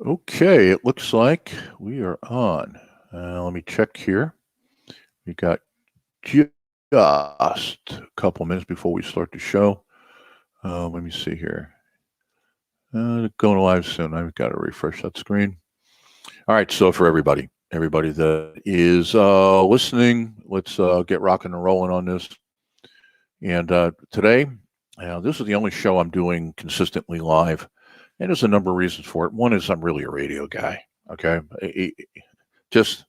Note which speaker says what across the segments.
Speaker 1: Okay, it looks like we are on. Let me check here. We got just a couple minutes before we start the show. Let me see here. Going live soon. I've got to refresh that screen. All right, so for everybody that is listening, let's get rocking and rolling on this. And today, this is the only show I'm doing consistently live. And there's a number of reasons for it. One is I'm really a radio guy. Okay, just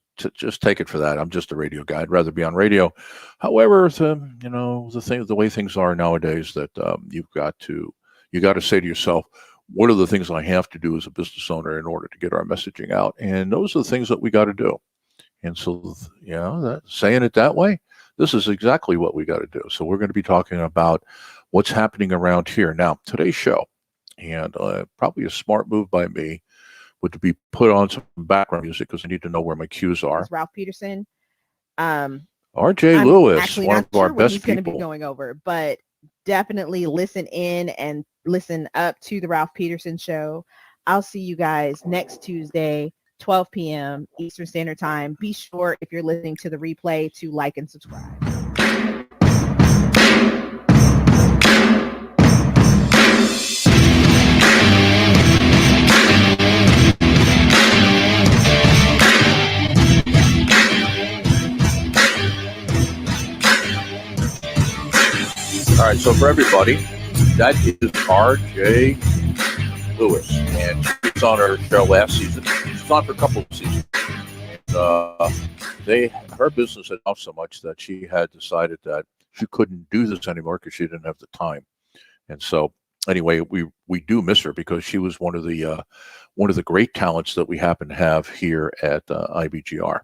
Speaker 1: take it for that. I'm just a radio guy. I'd rather be on radio. However, the way things are nowadays, that you got to say to yourself, what are the things I have to do as a business owner in order to get our messaging out? And those are the things that we got to do. And so, saying it that way, this is exactly what we got to do. So we're going to be talking about what's happening around here now. Today's show. And probably a smart move by me would be put on some background music because I need to know where my cues are.
Speaker 2: Ralph Peterson.
Speaker 1: R.J. Lewis,
Speaker 2: actually
Speaker 1: one
Speaker 2: not
Speaker 1: of our
Speaker 2: sure what
Speaker 1: best
Speaker 2: he's going to
Speaker 1: people.
Speaker 2: be going over, but definitely listen in and listen up to the Ralph Peterson show. I'll see you guys next Tuesday, 12 p.m. Eastern Standard Time. Be sure, if you're listening to the replay, to like and subscribe.
Speaker 1: All right, so for everybody, that is R.J. Lewis, and she was on our show last season. She's on for a couple of seasons. And her business had off so much that she had decided that she couldn't do this anymore because she didn't have the time. And so, anyway, we do miss her because she was one of the great talents that we happen to have here at IBGR.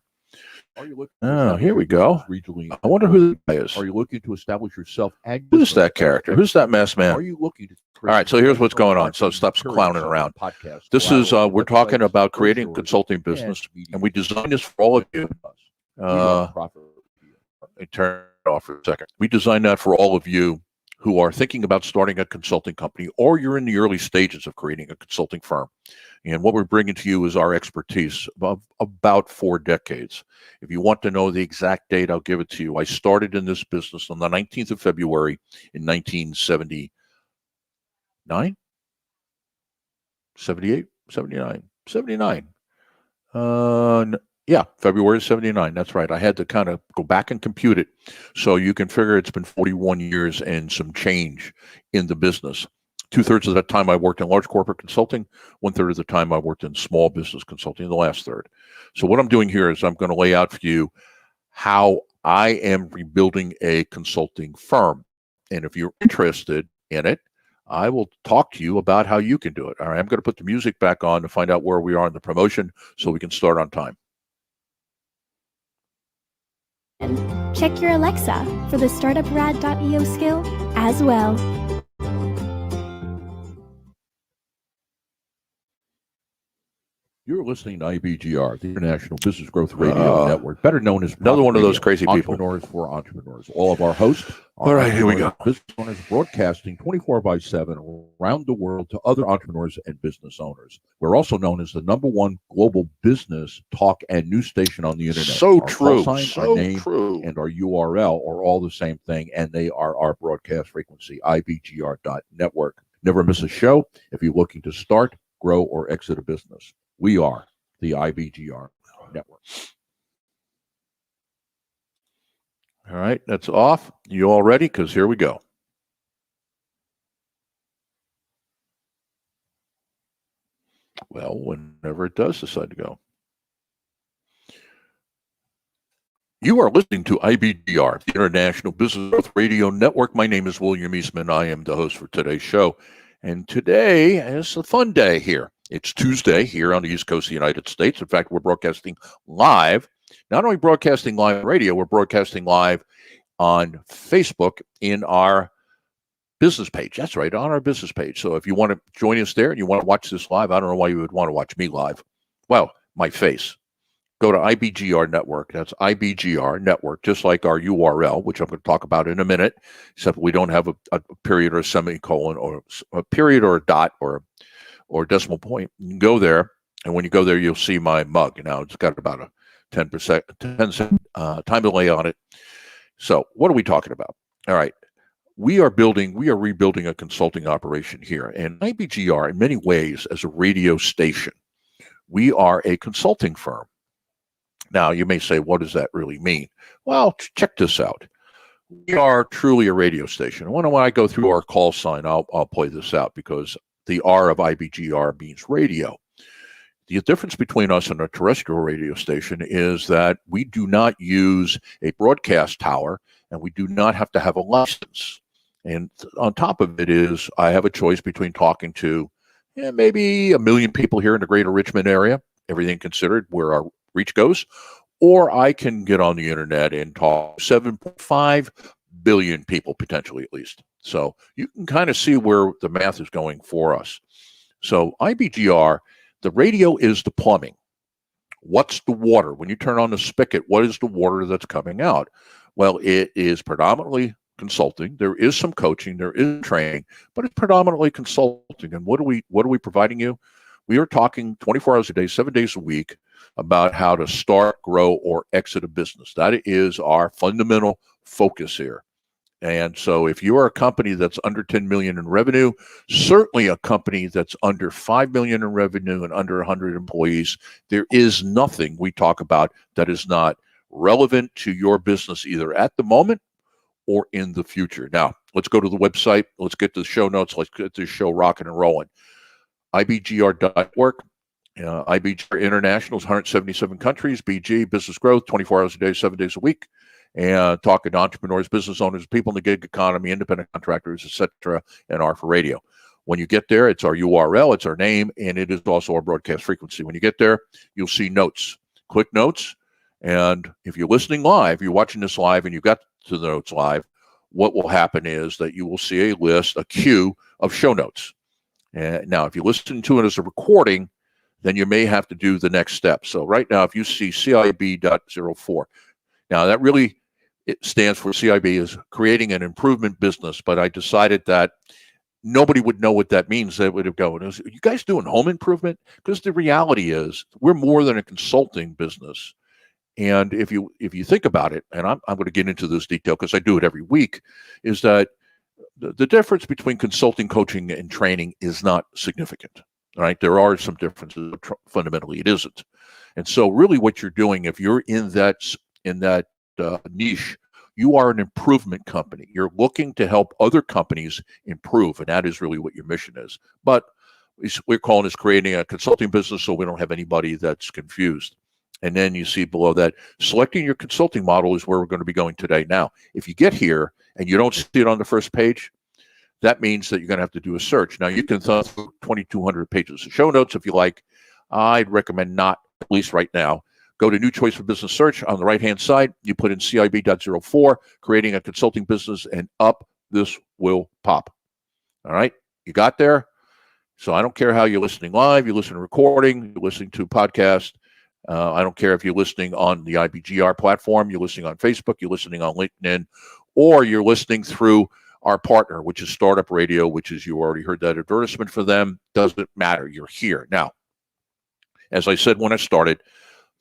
Speaker 1: Here we go. Regionally, I wonder who the guy is.
Speaker 3: Are you looking to establish yourself?
Speaker 1: Who's that character? Who's that masked man?
Speaker 3: Are you looking to?
Speaker 1: All right, so here's what's going on. So stop clowning around. This is we're talking about creating a consulting business, and we designed this for all of you. Turn it off for a second. We designed that for all of you who are thinking about starting a consulting company, or you're in the early stages of creating a consulting firm. And what we're bringing to you is our expertise of about 4 decades. If you want to know the exact date, I'll give it to you. I started in this business on the 19th of February in 1979, 78, 79, 79. Yeah, February 79. That's right. I had to kind of go back and compute it. So you can figure it's been 41 years and some change in the business. 2/3 of that time I worked in large corporate consulting. 1/3 of the time I worked in small business consulting, the last third. So what I'm doing here is I'm going to lay out for you how I am rebuilding a consulting firm. And if you're interested in it, I will talk to you about how you can do it. All right, I'm going to put the music back on to find out where we are in the promotion so we can start on time.
Speaker 4: Check your Alexa for the startuprad.io skill as well.
Speaker 3: You're listening to IBGR, the International Business Growth Radio Network, better known as
Speaker 1: another one of those
Speaker 3: Radio,
Speaker 1: crazy people.
Speaker 3: Entrepreneurs for entrepreneurs. All of our hosts are
Speaker 1: all right, here we go.
Speaker 3: Business owners broadcasting 24/7 around the world to other entrepreneurs and business owners. We're also known as the #1 global business talk and news station on the internet.
Speaker 1: So
Speaker 3: our
Speaker 1: true.
Speaker 3: Call sign,
Speaker 1: So
Speaker 3: our name,
Speaker 1: true.
Speaker 3: and our URL are all the same thing, and they are our broadcast frequency, IBGR.network. Never miss a show if you're looking to start, grow, or exit a business. We are the IBGR network.
Speaker 1: All right, that's off. You all ready? Because here we go. Well, whenever it does decide to go. You are listening to IBGR, the International Business Growth Radio Network. My name is William Eastman. I am the host for today's show. And today is a fun day here. It's Tuesday here on the East Coast of the United States. In fact, we're broadcasting live. Not only broadcasting live on radio, we're broadcasting live on Facebook in our business page. That's right, on our business page. So if you want to join us there and you want to watch this live, I don't know why you would want to watch me live. Well, my face. Go to IBGR Network. That's IBGR Network, just like our URL, which I'm going to talk about in a minute, except we don't have a period or a semicolon or a period or a dot or decimal point. You can go there And when you go there, you'll see my mug. Now it's got about a 10% time delay on it. So what are we talking about? All right. We are rebuilding a consulting operation here. And IBGR, in many ways, as a radio station, we are a consulting firm. Now, you may say, what does that really mean? Well, check this out. We are truly a radio station. And when I go through our call sign, I'll play this out because the R of IBGR means radio. The difference between us and a terrestrial radio station is that we do not use a broadcast tower and we do not have to have a license. And on top of it is I have a choice between talking to maybe 1 million people here in the greater Richmond area, everything considered, where our reach goes, or I can get on the internet and talk to 7.5 billion people, potentially at least. So you can kind of see where the math is going for us. So IBGR, the radio is the plumbing. What's the water? When you turn on the spigot, what is the water that's coming out? Well, it is predominantly consulting. There is some coaching, there is training, but it's predominantly consulting. And what are we providing you? We are talking 24 hours a day, 7 days a week about how to start, grow, or exit a business. That is our fundamental focus here. And so if you are a company that's under 10 million in revenue, certainly a company that's under 5 million in revenue and under 100 employees, there is nothing we talk about that is not relevant to your business either at the moment or in the future. Now, let's go to the website. Let's get to the show notes. Let's get this show rocking and rolling. IBGR.org. IBGR International is 177 countries. BG, business growth, 24 hours a day, 7 days a week. And talking to entrepreneurs, business owners, people in the gig economy, independent contractors, etc., and R for radio. When you get there, it's our URL, it's our name, and it is also our broadcast frequency. When you get there, you'll see notes. Click notes, and if you're listening live, you're watching this live, and you got to the notes live, what will happen is that you will see a list, a queue of show notes. Now, if you listen to it as a recording, then you may have to do the next step. So right now, if you see CIB.04, now that really it stands for CIB is creating an improvement business, but I decided that nobody would know what that means. They would have gone, are you guys doing home improvement? Because the reality is we're more than a consulting business. And if you think about it, and I'm going to get into this detail because I do it every week, is that the difference between consulting, coaching, and training is not significant. Right? There are some differences, but fundamentally it isn't. And so really what you're doing, if you're in that niche, you are an improvement company. You're looking to help other companies improve, and that is really what your mission is. But we're calling this creating a consulting business so we don't have anybody that's confused. And then you see below that, selecting your consulting model is where we're going to be going today. Now, if you get here and you don't see it on the first page, that means that you're going to have to do a search. Now, you can thumb through 2,200 pages of show notes if you like. I'd recommend not, at least right now. Go to New Choice for Business Search. On the right-hand side, you put in CIB.04, creating a consulting business, and up this will pop. All right? You got there? So I don't care how you're listening live, you're listening to recording, you're listening to a podcast. I don't care if you're listening on the IBGR platform, you're listening on Facebook, you're listening on LinkedIn, or you're listening through our partner, which is Startup Radio, which is, you already heard that advertisement for them. Doesn't matter. You're here. Now, as I said when I started,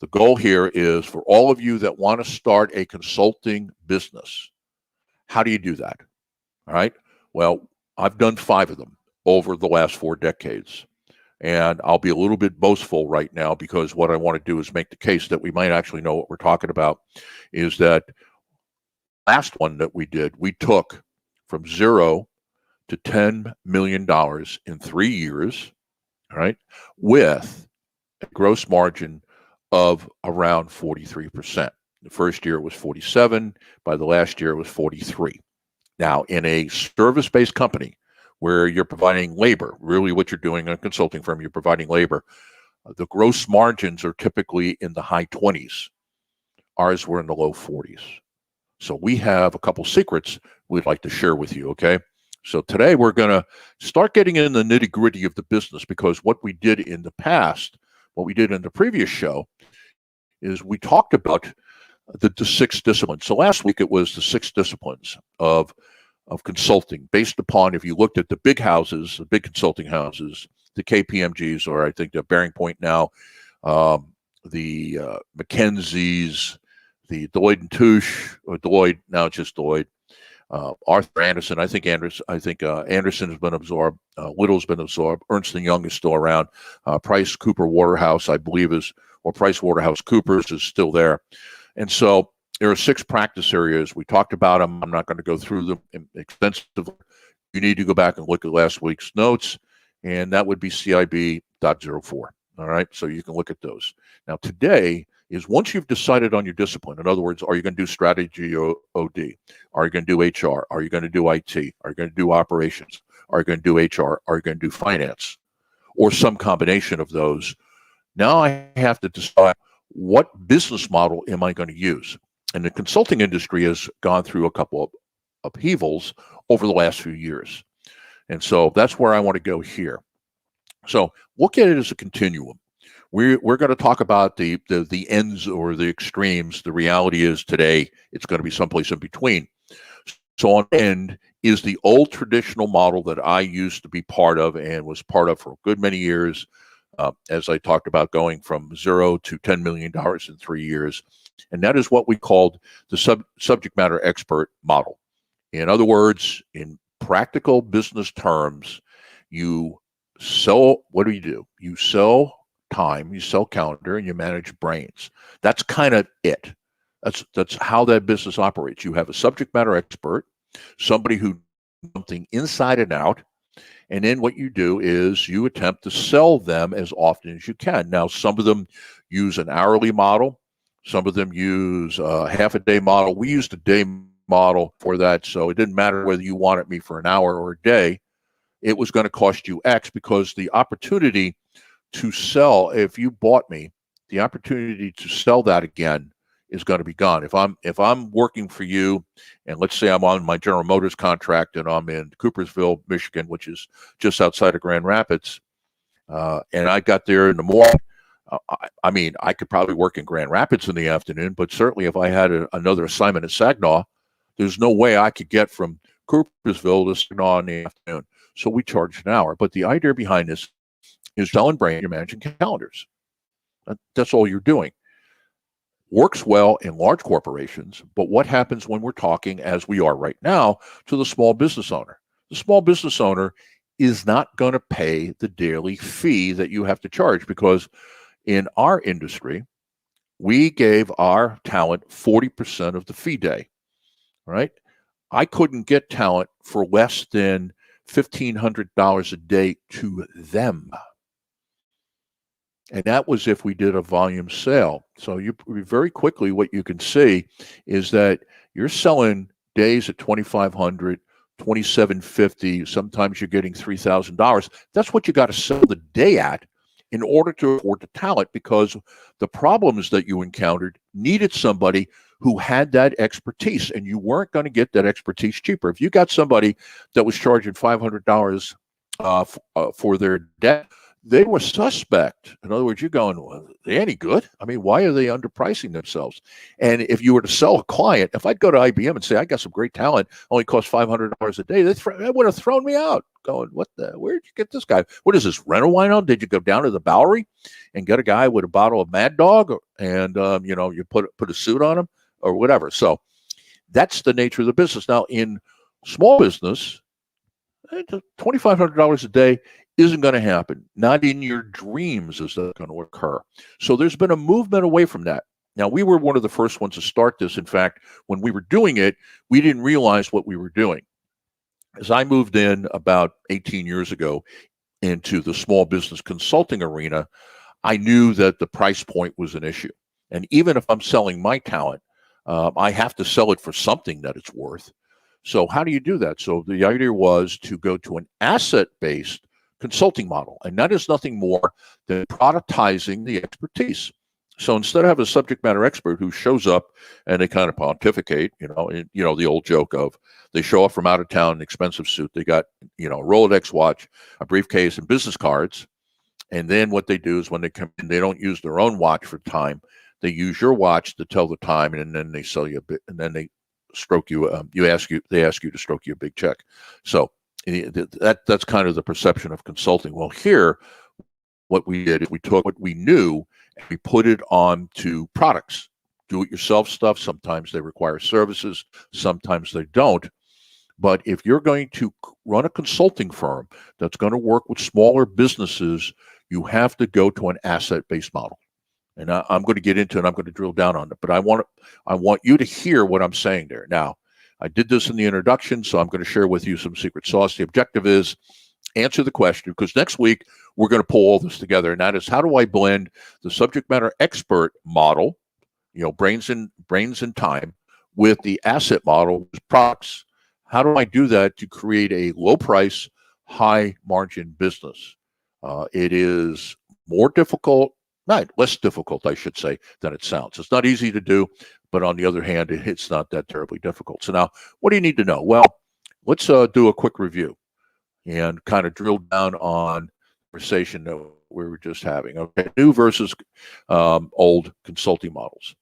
Speaker 1: the goal here is for all of you that want to start a consulting business. How do you do that? All right. Well, I've done 5 of them over the last 4 decades. And I'll be a little bit boastful right now because what I want to do is make the case that we might actually know what we're talking about. Is that last one that we did, we took from 0 to $10 million in 3 years, all right, with a gross margin of around 43%. The first year it was 47. By the last year it was 43. Now, in a service-based company where you're providing labor, really what you're doing in a consulting firm, you're providing labor, the gross margins are typically in the high 20s. Ours were in the low 40s. So we have a couple secrets we'd like to share with you, okay? So today we're going to start getting in the nitty-gritty of the business, because what we did in the past, what we did in the previous show, is we talked about the 6 disciplines. So last week it was the 6 disciplines of consulting, based upon, if you looked at the big houses, the big consulting houses,
Speaker 3: the KPMGs, or I think the Bearing Point now, the McKinsey's, the Deloitte & Touche, or Deloitte, now it's just Deloitte. Arthur Andersen, I think Andersen has been absorbed. Little's been absorbed. Ernst & Young is still around. Price Cooper Waterhouse, I believe, or Price Waterhouse Coopers is still there. And so there are 6 practice areas. We talked about them. I'm not going to go through them extensively. You need to go back and look at last week's notes, and that would be CIB.04. All right, so you can look at those. Now, today is once you've decided on your discipline. In other words, are you going to do strategy or OD? Are you going to do HR? Are you going to do IT? Are you going to do operations? Are you going to do HR? Are you going to do finance? Or some combination of those. Now I have to decide, what business model am I going to use? And the consulting industry has gone through a couple of upheavals over the last few years. And so that's where I want to go here. So look at it as a continuum. We're going to talk about the ends or the extremes. The reality is today it's going to be someplace in between. So on end is the old traditional model that I used to be part of and was part of for a good many years. As I talked about, going from 0 to $10 million in 3 years. And that is what we called the subject matter expert model. In other words, in practical business terms, you sell, what do? You sell time, you sell calendar, and you manage brains. That's kind of it. That's how that business operates. You have a subject matter expert, somebody who knows something inside and out, and then what you do is you attempt to sell them as often as you can. Now, some of them use an hourly model. Some of them use a half-a-day model. We used a day model for that, so it didn't matter whether you wanted me for an hour or a day. It was going to cost you X, because the opportunity to sell, if you bought me, the opportunity to sell that again is going to be gone. If I'm working for you, and let's say I'm on my General Motors contract and I'm in Coopersville, Michigan, which is just outside of Grand Rapids, and I got there in the morning, I mean, I could probably work in Grand Rapids in the afternoon, but certainly if I had another assignment at Saginaw, there's no way I could get from Coopersville to Saginaw in the afternoon. So we charge an hour. But the idea behind this is selling brain, you're managing calendars. That's all you're doing. Works well in large corporations, but what happens when we're talking, as we are right now, to the small business owner? The small business owner is not going to pay the daily fee that you have to charge, because in our industry, we gave our talent 40% of the fee day, right? I couldn't get talent for less than $1,500 a day to them. And that was if we did a volume sale. So you very quickly, what you can see is that you're selling days at $2,500, $2,750. Sometimes you're getting $3,000. That's what you got to sell the day at in order to afford the talent, because the problems that you encountered needed somebody who had that expertise, and you weren't going to get that expertise cheaper. If you got somebody that was charging $500 for their debt, they were suspect. In other words, you're going, well, they any good? I mean, why are they underpricing themselves? And if you were to sell a client, if I'd go to IBM and say, I got some great talent, only costs $500 a day, they would have thrown me out. Going, where'd you get this guy? What is this, rental wino? Did you go down to the Bowery and get a guy with a bottle of Mad Dog, and you put a suit on him or whatever? So that's the nature of the business. Now, in small business, $2,500 a day isn't going to happen. Not in your dreams is that going to occur. So there's been a movement away from that. Now, we were one of the first ones to start this. In fact, when we were doing it, we didn't realize what we were doing. As I moved in about 18 years ago into the small business consulting arena, I knew that the price point was an issue. And even if I'm selling my talent, I have to sell it for something that it's worth. So how do you do that? So the idea was to go to an asset-based consulting model, and that is nothing more than productizing the expertise. So instead of having a subject matter expert who shows up and they kind of pontificate, the old joke of they show up from out of town in an expensive suit, they got, a Rolex watch, a briefcase, and business cards. And then what they do is when they come in, they don't use their own watch for time. They use your watch to tell the time, and then they sell you a bit, and then they stroke you. They ask you to stroke you a big check. So
Speaker 1: That's kind of the perception of consulting. Well, here, what we did is we took what we knew and we put it onto products, do-it-yourself stuff. Sometimes they require services, sometimes they don't. But if you're going to run a consulting firm that's going to work with smaller businesses, you have to go to an asset-based model. And I'm going to get into it. I'm going to drill down on it. But I want you to hear what I'm saying there. Now, I did this in the introduction, so I'm going to share with you some secret sauce. The objective is answer the question, because next week we're going to pull all this together, and that is, how do I blend the subject matter expert model, brains and time, with the asset model, products? How do I do that to create a low price, high margin business? It is more difficult, less difficult, I should say, than it sounds. It's not easy to do, but on the other hand, it's not that terribly difficult. So now, what do you need to know? Well, let's do a quick review and kind of drill down on the conversation that we were just having. Okay, new versus old consulting models.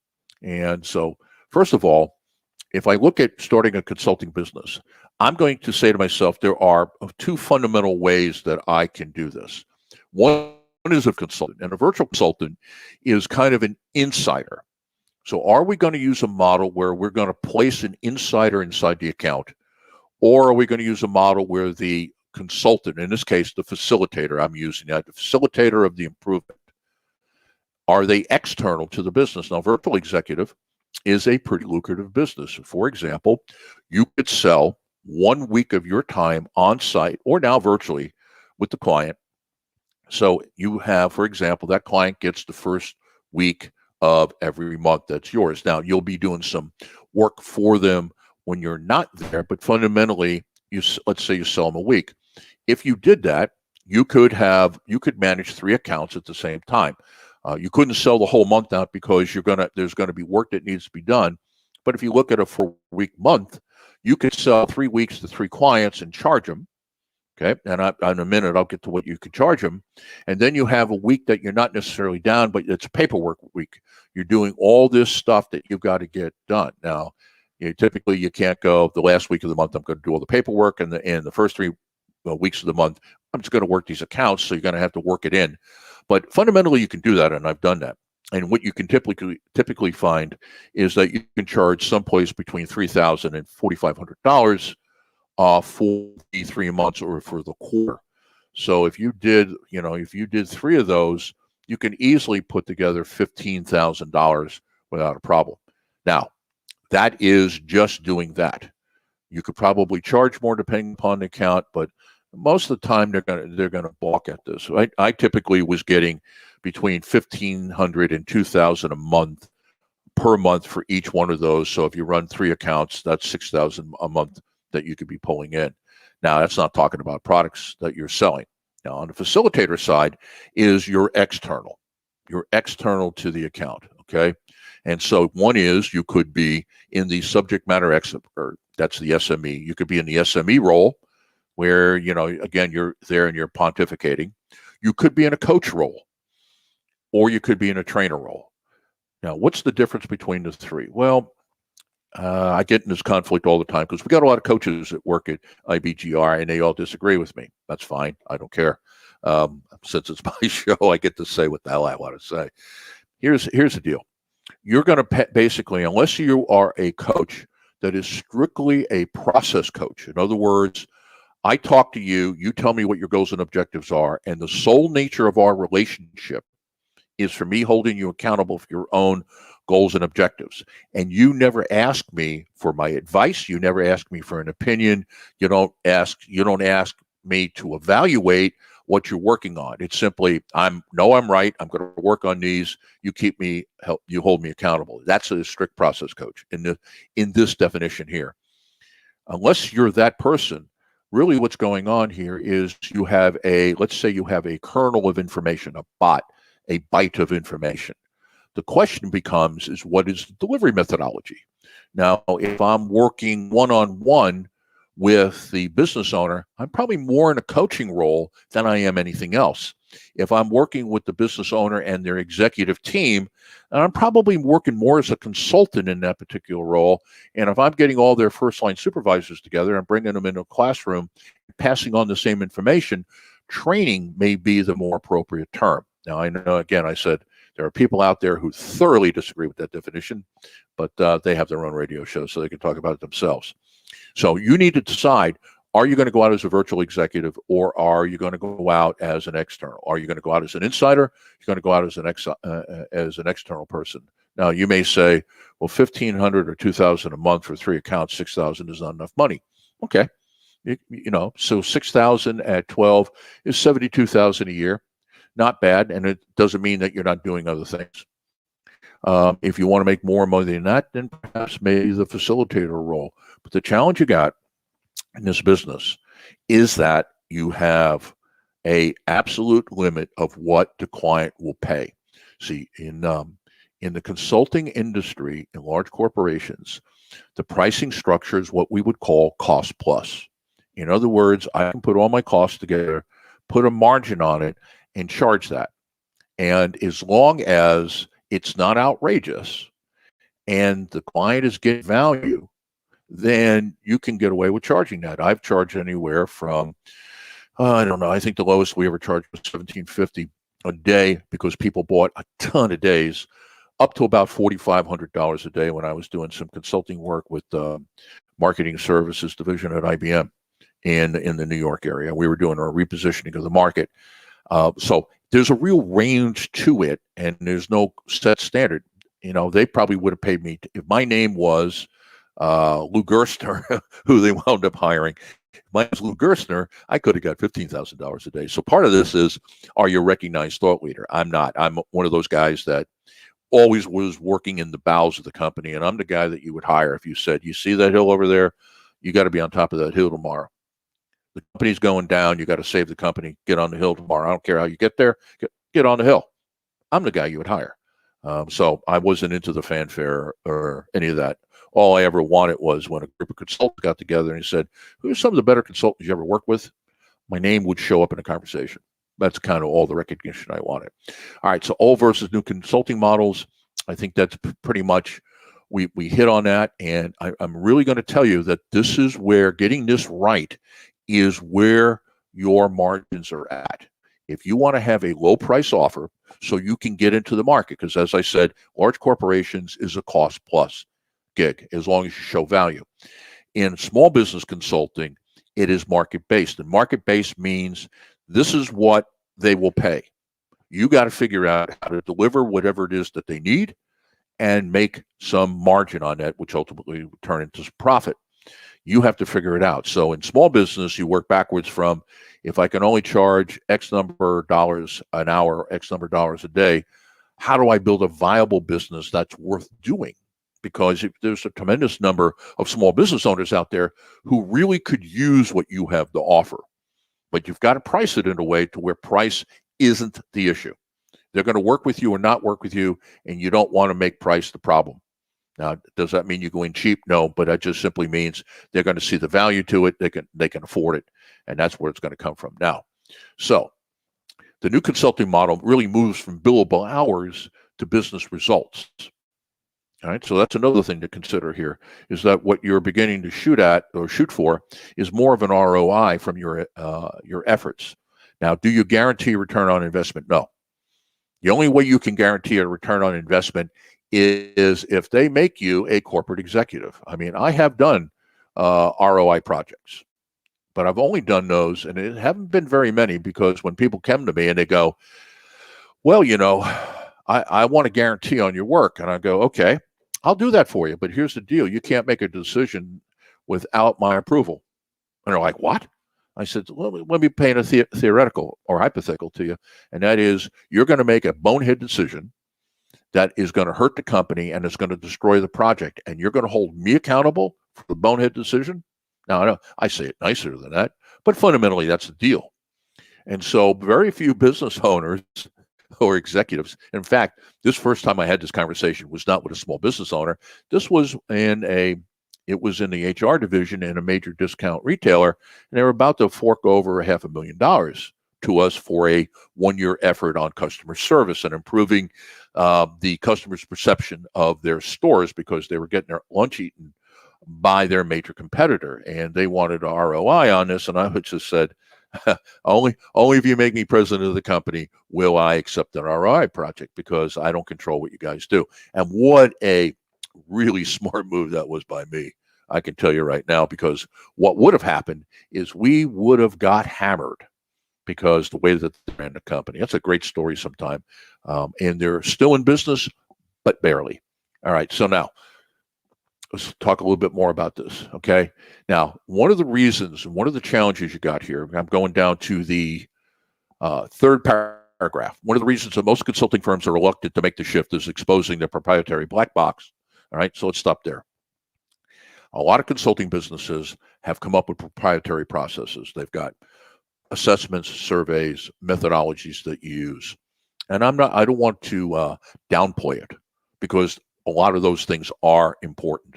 Speaker 1: And so, first of all, if I look at starting a consulting business, I'm going to say to myself, there are two fundamental ways that I can do this. One is a consultant, and a virtual consultant is kind of an insider. So are we going to use a model where we're going to place an insider inside the account, or are we going to use a model where the consultant, in this case, the facilitator, I'm using that, the facilitator of the improvement, are they external to the business? Now, virtual executive is a pretty lucrative business. For example, you could sell 1 week of your time on site or now virtually with the client. So you have, for example, that client gets the first week of every month that's yours. Now, you'll be doing some work for them when you're not there, but fundamentally, let's say you sell them a week. If you did that, you could manage 3 accounts at the same time. You couldn't sell the whole month out because there's going to be work that needs to be done. But if you look at a 4-week month, you could sell 3 weeks to 3 clients and charge them. Okay, and in a minute, I'll get to what you could charge them. And then you have a week that you're not necessarily down, but it's a paperwork week. You're doing all this stuff that you've got to get done. Now, typically you can't go the last week of the month, I'm going to do all the paperwork, and the first 3 weeks of the month, I'm just going to work these accounts, so you're going to have to work it in. But fundamentally, you can do that, and I've done that. And what you can typically find is that you can charge someplace between $3,000 and $4,500 for the 3 months or for the quarter. So if you did 3 of those, you can easily put together $15,000 without a problem. Now, that is just doing that. You could probably charge more depending upon the account, but most of the time they're gonna balk at this. I typically was getting between $1,500 and $2,000 per month for each one of those. So if you run 3 accounts, that's $6,000 a month that you could be pulling in. Now, that's not talking about products that you're selling. Now, on the facilitator side is you're external. You're external to the account, okay? And so one is you could be in the subject matter expert, that's the SME. You could be in the SME role where, again, you're there and you're pontificating. You could be in a coach role, or you could be in a trainer role. Now, what's the difference between the 3? Well, I get in this conflict all the time because we got a lot of coaches that work at IBGR and they all disagree with me. That's fine. I don't care. Since it's my show, I get to say what the hell I want to say. Here's the deal. You're going to basically, unless you are a coach that is strictly a process coach. In other words, I talk to you, you tell me what your goals and objectives are, and the sole nature of our relationship is for me holding you accountable for your own goals and objectives. And you never ask me for my advice. You never ask me for an opinion. You don't ask me to evaluate what you're working on. It's simply, I'm right. I'm going to work on these. You hold me accountable. That's a strict process coach in this definition here. Unless you're that person, really what's going on here is let's say you have a kernel of information, a byte of information. The question becomes what is the delivery methodology? Now, if I'm working one-on-one with the business owner, I'm probably more in a coaching role than I am anything else.
Speaker 3: If I'm working with the business owner and their executive team, and I'm probably working more as a consultant in that particular role. And if I'm getting all their first line supervisors together and bringing them into a classroom, passing on the same information, training may be the more appropriate term. Now, I know, again, I said there are people out there who thoroughly disagree with that definition, but they have their own radio show, so they can talk about it themselves. So you need to decide, are you going to go out as a virtual executive, or are you going to go out as an external? Are you going to go out as an insider? You're going to go out as an external person. Now, you may say, well, $1,500 or $2,000 a month for 3 accounts, $6,000 is not enough money. Okay. So 6,000 at 12 is 72,000 a year. Not bad. And it doesn't mean that you're not doing other things. If you want to make more money than that, then perhaps maybe the facilitator role. But the challenge you got in this business is that you have a absolute limit of what the client will pay. See, in the consulting industry, in large corporations, the pricing structure is what we would call cost plus. In other words, I can put all my costs together, put a margin on it, and charge that. And as long as it's not outrageous and the client is getting value, then you can get away with charging that. I've charged anywhere from, I don't know, I think the lowest we ever charged was $1,750 a day because people bought a ton of days, up to about $4,500 a day when I was doing some consulting work with the marketing services division at IBM in the New York area. We were doing a repositioning of the market. So there's a real range to it, and there's no set standard. They probably would have paid me, if my name was Lou Gerstner, who they wound up hiring. If my name was Lou Gerstner, I could have got $15,000 a day. So part of this is, are you a recognized thought leader? I'm not. I'm one of those guys that always was working in the bowels of the company, and I'm the guy that you would hire if you said, you see that hill over there? You got to be on top of that hill tomorrow. The company's going down. You got to save the company. Get on the hill tomorrow. I don't care how you get there. Get on the hill. I'm the guy you would hire. So I wasn't into the fanfare or any of that. All I ever wanted was when a group of consultants got together and he said, who's some of the better consultants you ever worked with? My name would show up in a conversation. That's kind of all the recognition I wanted. All right, so old versus new consulting models. I think that's pretty much, we hit on that. And I'm really going to tell you that this is where getting this right is where your margins are at. If you want to have a low price offer so you can get into the market, because as I said, large corporations is a cost plus gig as long as you show value. In small business consulting, it is market-based. And market-based means this is what they will pay. You got to figure out how to deliver whatever it is that they need and make some margin on that, which ultimately will turn into profit. You have to figure it out. So in small business, you work backwards from, if I can only charge X number of dollars an hour, X number of dollars a day, how do I build a viable business that's worth doing? Because there's a tremendous number of small business owners out there who really could use what you have to offer. But you've got to price it in a way to where price isn't the issue. They're going to work with you or not work with you, and you don't want to make price the problem. Now, does that mean you go in cheap? No, but that just simply means they're going to see the value to it. They can afford it, and that's where it's going to come from. Now, so the new consulting model really moves from billable hours to business results. All right, so that's another thing to consider here, is that what you're beginning to shoot at or shoot for is more of an ROI from your efforts. Now, do you guarantee a return on investment? No. The only way you can guarantee a return on investment is if they make you a corporate executive. I mean, I have done ROI projects, but I've only done those, and it haven't been very many, because when people come to me and they go, well, I want a guarantee on your work. And I go, okay, I'll do that for you. But here's the deal. You can't make a decision without my approval. And they're like, what? I said, well, let me paint a theoretical or hypothetical to you. And that is, you're going to make a bonehead decision that is going to hurt the company and is going to destroy the project. And you're going to hold me accountable for the bonehead decision? Now, I know I say it nicer than that, but fundamentally, that's the deal. And so very few business owners or executives. In fact, this first time I had this conversation was not with a small business owner. This was in the HR division in a major discount retailer, and they were about to fork over $500,000 to us for a 1-year effort on customer service and improving the customer's perception of their stores because they were getting their lunch eaten by their major competitor, and they wanted a ROI on this. And I just said, only if you make me president of the company will I accept an ROI project, because I don't control what you guys do. And what a really smart move that was by me, I can tell you right now, because what would have happened is we would have got hammered because the way that they ran the company. That's a great story sometime. And they're still in business, but barely. All right, so now let's talk a little bit more about this, okay? Now, one of the reasons, and one of the challenges you got here, I'm going down to the third paragraph. One of the reasons that most consulting firms are reluctant to make the shift is exposing their proprietary black box. All right, so let's stop there. A lot of consulting businesses have come up with proprietary processes. They've got assessments, surveys, methodologies that you use. And I don't want to downplay it, because a lot of those things are important.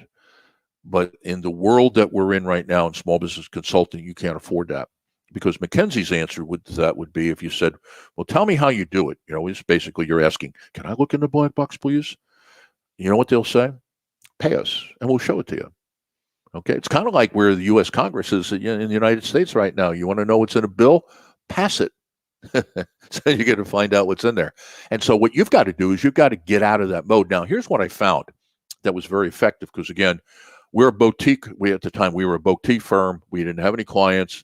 Speaker 3: But in the world that we're in right now in small business consulting, you can't afford that. Because McKinsey's answer would be, if you said, well, tell me how you do it. It's basically you're asking, can I look in the black box, please? You know what they'll say? Pay us and we'll show it to you. Okay, it's kind of like where the U.S. Congress is in the United States right now. You want to know what's in a bill? Pass it. So you get to find out what's in there. And so what you've got to do is you've got to get out of that mode. Now, here's what I found that was very effective, because, again, we're a boutique. At the time, we were a boutique firm. We didn't have any clients.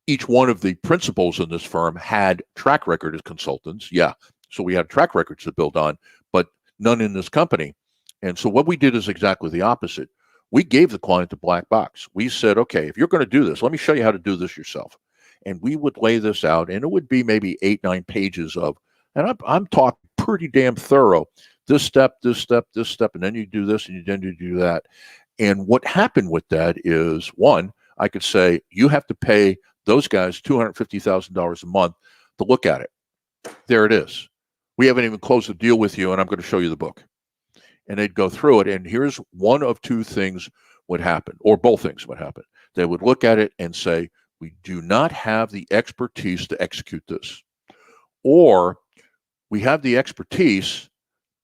Speaker 3: Each one of the principals in this firm had track record as consultants. Yeah, so we had track records to build on, but none in this company. And so what we did is exactly the opposite. We gave the client the black box. We said, okay, if you're going to do this, let me show you how to do this yourself. And we would lay this out, and it would be maybe 8-9 pages of, and I'm talking pretty damn thorough, this step, this step, this step, and then you do this, and then you do that. And what happened with that is, one, I could say, you have to pay those guys $250,000 a month to look at it. There it is. We haven't even closed the deal with you, and I'm going to show you the book. And they'd go through it, and here's one of two things would happen, or both things would happen. They would look at it and say, we do not have the expertise to execute this. Or we have the expertise,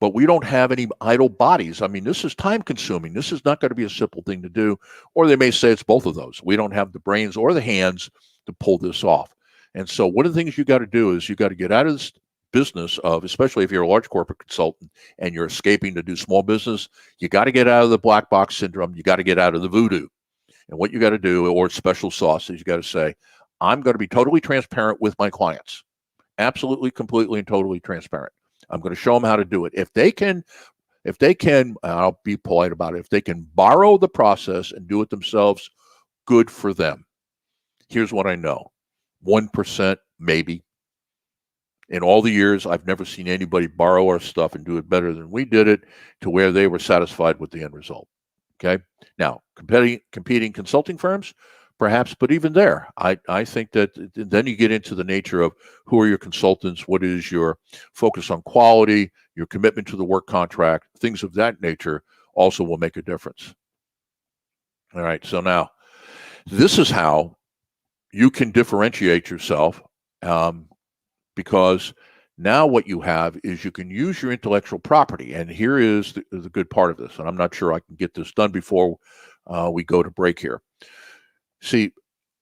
Speaker 3: but we don't have any idle bodies. I mean, this is time consuming. This is not going to be a simple thing to do. Or they may say it's both of those. We don't have the brains or the hands to pull this off. And so one of the things you got to do is you got to get out of this business of, especially if you're a large corporate consultant and you're escaping to do small business, you got to get out of the black box syndrome. You got to get out of the voodoo. And what you got to do, or special sauce, is you got to say, I'm going to be totally transparent with my clients. Absolutely, completely, and totally transparent. I'm going to show them how to do it. If they can, I'll be polite about it, if they can borrow the process and do it themselves, good for them. Here's what I know. 1%, maybe. In all the years, I've never seen anybody borrow our stuff and do it better than we did it, to where they were satisfied with the end result. Okay. Now, competing consulting firms, perhaps, but even there, I think that then you get into the nature of who are your consultants, what is your focus on quality, your commitment to the work contract, things of that nature also will make a difference. All right. So now, this is how you can differentiate yourself, because now what you have is you can use your intellectual property. And here is the good part of this. And I'm not sure I can get this done before we go to break here. See,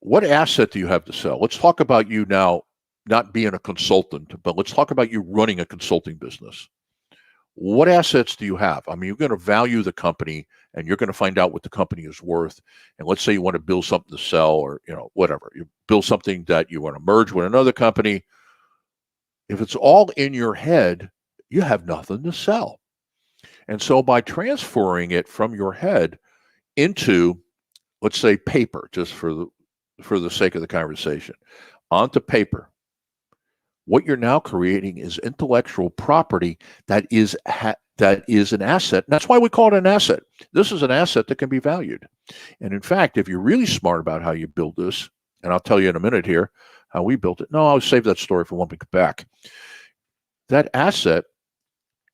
Speaker 3: what asset do you have to sell? Let's talk about you now not being a consultant, but let's talk about you running a consulting business. What assets do you have? I mean, you're going to value the company, and you're going to find out what the company is worth. And let's say you want to build something to sell, or whatever. You build something that you want to merge with another company. If it's all in your head, you have nothing to sell. And so by transferring it from your head into, let's say, paper, just for the sake of the conversation, onto paper, what you're now creating is intellectual property that is an asset. And that's why we call it an asset. This is an asset that can be valued. And in fact, if you're really smart about how you build this, and I'll tell you in a minute here how we built it. No, I'll save that story for when we come back. That asset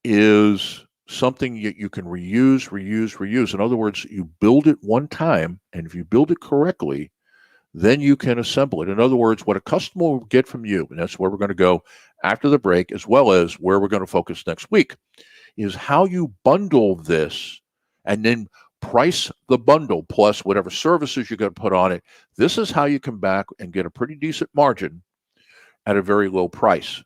Speaker 3: is something you can reuse. In other words, you build it one time, and if you build it correctly,
Speaker 1: then you can assemble it. In other words, what a customer will get from you, and that's where we're going to go after the break, as well as where we're going to focus next week, is how you bundle this and then price the bundle plus whatever services you're going to put on it. This is how you come back and get a pretty decent margin at a very low price.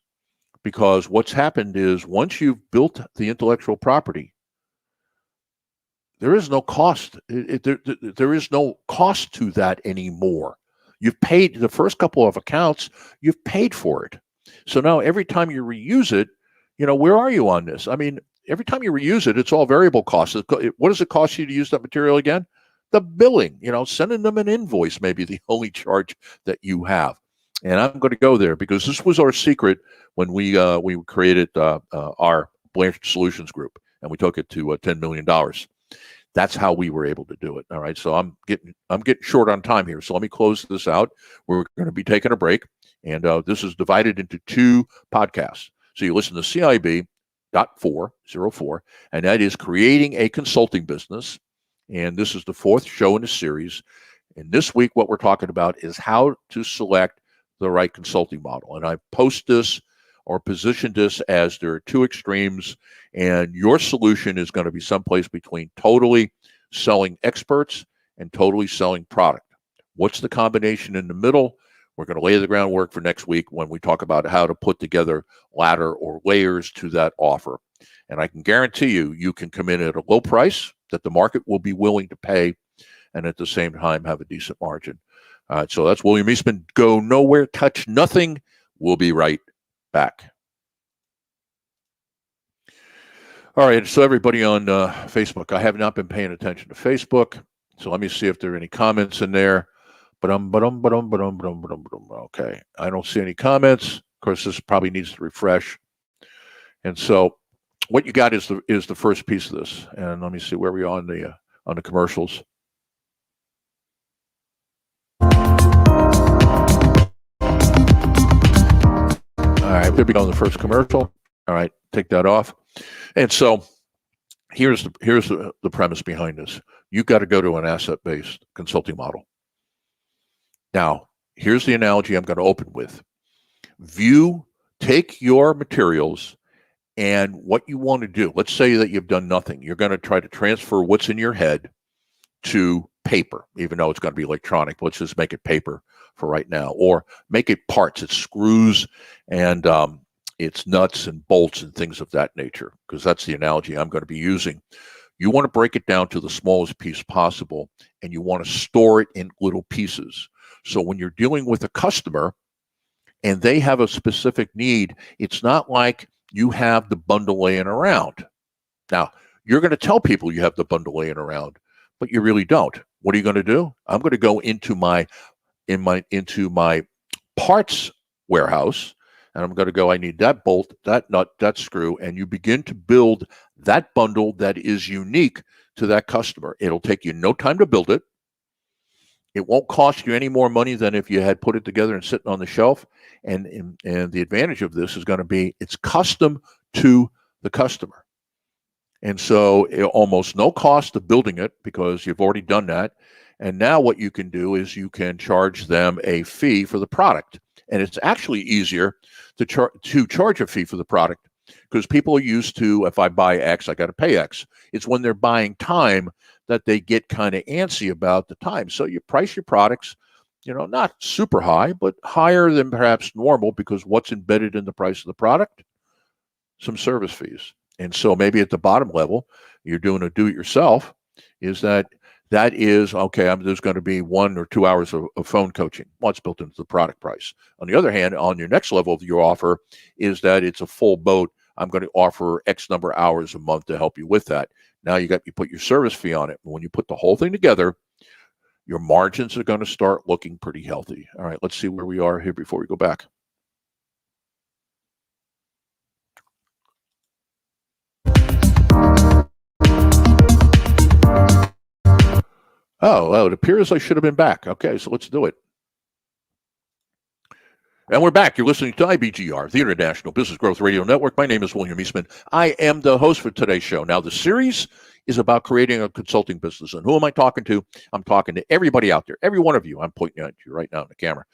Speaker 1: Because what's happened is once you've built the intellectual property, there is no cost. There is no cost to that anymore. You've paid the first couple of accounts, you've paid for it. So now every time you reuse it, where are you on this? I mean, every time you reuse it, it's all variable costs. What does it cost you to use that material again? The billing, sending them an invoice may be the only charge that you have. And I'm going to go there because this was our secret when we created our Blanchard Solutions Group, and we took it to $10 million. That's how we were able to do it. All right. So I'm getting short on time here. So let me close this out. We're going to be taking a break, and this is divided into 2 podcasts. So you listen to CIB.04, and that is creating a consulting business. And this is the 4th show in the series. And this week, what we're talking about is how to select the right consulting model. And I post this or position this as there are 2 extremes, and your solution is going to be someplace between totally selling experts and totally selling product. What's the combination in the middle? We're going to lay the groundwork for next week when we talk about how to put together ladder or layers to that offer. And I can guarantee you can come in at a low price that the market will be willing to pay, and at the same time have a decent margin. All right, so that's William Eastman. Go nowhere, touch nothing. We'll be right back. All right, so everybody on Facebook, I have not been paying attention to Facebook, so let me see if there are any comments in there. Okay, I don't see any comments. Of course, this probably needs to refresh. And so, what you got is the first piece of this. And let me see where we are on the commercials. All right, we'll be on the first commercial. All right, take that off. And so here's the premise behind this. You've got to go to an asset-based consulting model. Now, here's the analogy I'm going to open with. Take your materials and what you want to do. Let's say that you've done nothing. You're going to try to transfer what's in your head to paper, even though it's going to be electronic. Let's just make it paper for right now, or make it parts. It's screws and it's nuts and bolts and things of that nature, because that's the analogy I'm going to be using. You want to break it down to the smallest piece possible, and you want to store it in little pieces. So when you're dealing with a customer and they have a specific need, it's not like you have the bundle laying around. Now, you're going to tell people you have the bundle laying around, but you really don't. What are you going to do? I'm going to go into my parts warehouse, and I'm going to go, I need that bolt, that nut, that screw, and you begin to build that bundle that is unique to that customer. It'll take you no time to build it. It won't cost you any more money than if you had put it together and sitting on the shelf. And the advantage of this is going to be it's custom to the customer. And so almost no cost of building it because you've already done that. And now what you can do is you can charge them a fee for the product. And it's actually easier to charge a fee for the product because people are used to, if I buy X, I got to pay X. It's when they're buying time that they get kind of antsy about the time. So you price your products, not super high, but higher than perhaps normal, because what's embedded in the price of the product? Some service fees. And so maybe at the bottom level, you're doing a do-it-yourself, is that is, okay, there's going to be 1 or 2 hours of phone coaching. Well, it's built into the product price. On the other hand, on your next level of your offer is that it's a full boat. I'm going to offer X number of hours a month to help you with that. Now you put your service fee on it. When you put the whole thing together, your margins are going to start looking pretty healthy. All right, let's see where we are here before we go back. Oh, well, it appears I should have been back. Okay, so let's do it. And we're back. You're listening to IBGR, the International Business Growth Radio Network. My name is William Eastman. I am the host for today's show. Now, the series
Speaker 3: is about creating a consulting business. And who am I talking to? I'm talking to everybody out there, every one of you. I'm pointing at you right now in the camera.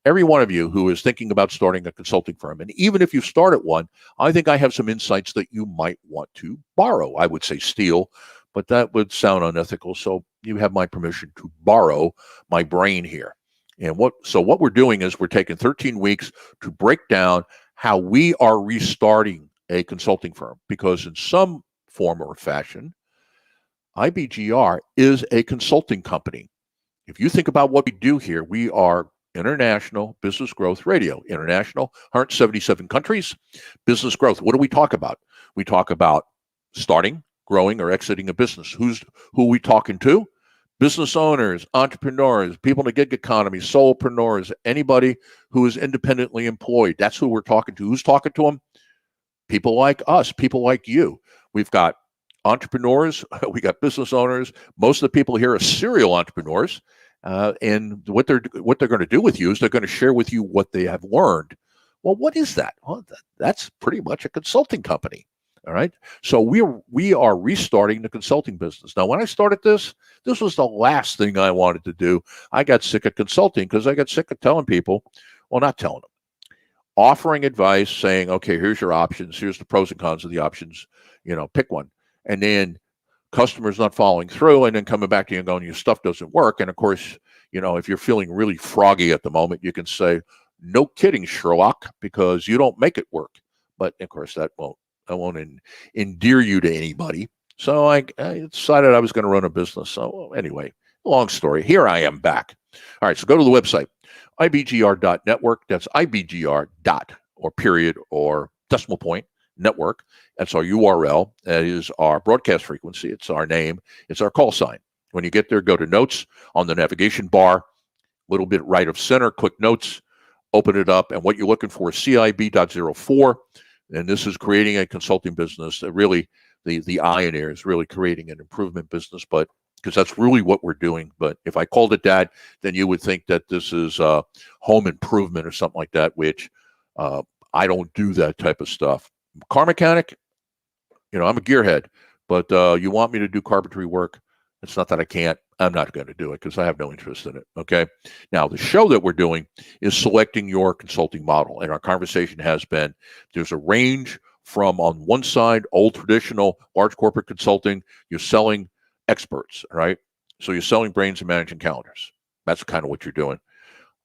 Speaker 3: Every one of you who is thinking about starting a consulting firm. And even if you've started one, I think I have some insights that you might want to borrow. I would say steal, but that would sound unethical. So you have my permission to borrow my brain here. And what we're doing is we're taking 13 weeks to break down how we are restarting a consulting firm, because in some form or fashion, IBGR is a consulting company. If you think about what we do here, we are International Business Growth Radio. International, 177 countries, business growth. What do we talk about? We talk about starting, growing, or exiting a business. Who are we talking to? Business owners, entrepreneurs, people in the gig economy, solopreneurs, anybody who is independently employed. That's who we're talking to. Who's talking to them? People like us, people like you. We've got entrepreneurs, we got business owners. Most of the people here are serial entrepreneurs. And what they're going to do with you is they're going to share with you what they have learned. Well, what is that? Well, that's pretty much a consulting company. All right. So we are restarting the consulting business. Now, when I started this was the last thing I wanted to do. I got sick of consulting because I got sick of telling people, well, not telling them, offering advice, saying, okay, here's your options. Here's the pros and cons of the options. Pick one. And then customers not following through, and then coming back to you and going, your stuff doesn't work. And of course, if you're feeling really froggy at the moment, you can say, no kidding, Sherlock, because you don't make it work. But of course, that won't endear you to anybody. So I decided I was going to run a business. So anyway, long story. Here I am back. All right, so go to the website, ibgr.network. That's ibgr dot or period or decimal point network. That's our URL. That is our broadcast frequency. It's our name. It's our call sign. When you get there, go to notes on the navigation bar, a little bit right of center, click notes, open it up. And what you're looking for is CIB.04. And this is creating a consulting business. Really, the I in there is really creating an improvement business, but because that's really what we're doing. But if I called it that, then you would think that this is home improvement or something like that, which I don't do that type of stuff. Car mechanic, I'm a gearhead, but you want me to do carpentry work? It's not that I can't. I'm not going to do it because I have no interest in it. Okay. Now, the show that we're doing is selecting your consulting model. And our conversation has been, there's a range from, on one side, old traditional large corporate consulting. You're selling experts, right? So you're selling brains and managing calendars. That's kind of what you're doing.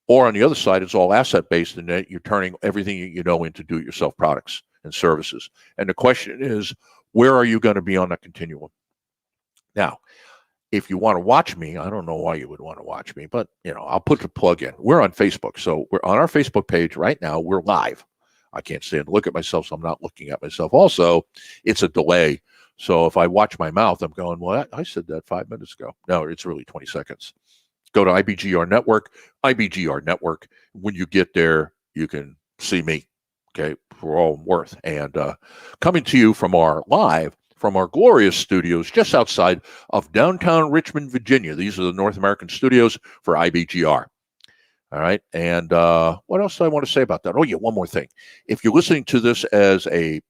Speaker 3: Or on the other side, it's all asset-based, and that you're turning everything you know into do-it-yourself products and services. And the question is, where are you going to be on that continuum? Now, if you want to watch me, I don't know why you would want to watch me, but I'll put the plug in. We're on Facebook. So we're on our Facebook page right now. We're live. I can't stand to look at myself, so I'm not looking at myself. Also, it's a delay. So if I watch my mouth, I'm going, well, I said that 5 minutes ago. No, it's really 20 seconds. Go to IBGR Network, IBGR Network. When you get there, you can see me, okay, for all I'm worth. And coming to you from our glorious studios just outside of downtown Richmond, Virginia. These are the North American studios for IBGR. All right. And what else do I want to say about that? Oh, yeah, one more thing. If you're listening to this as a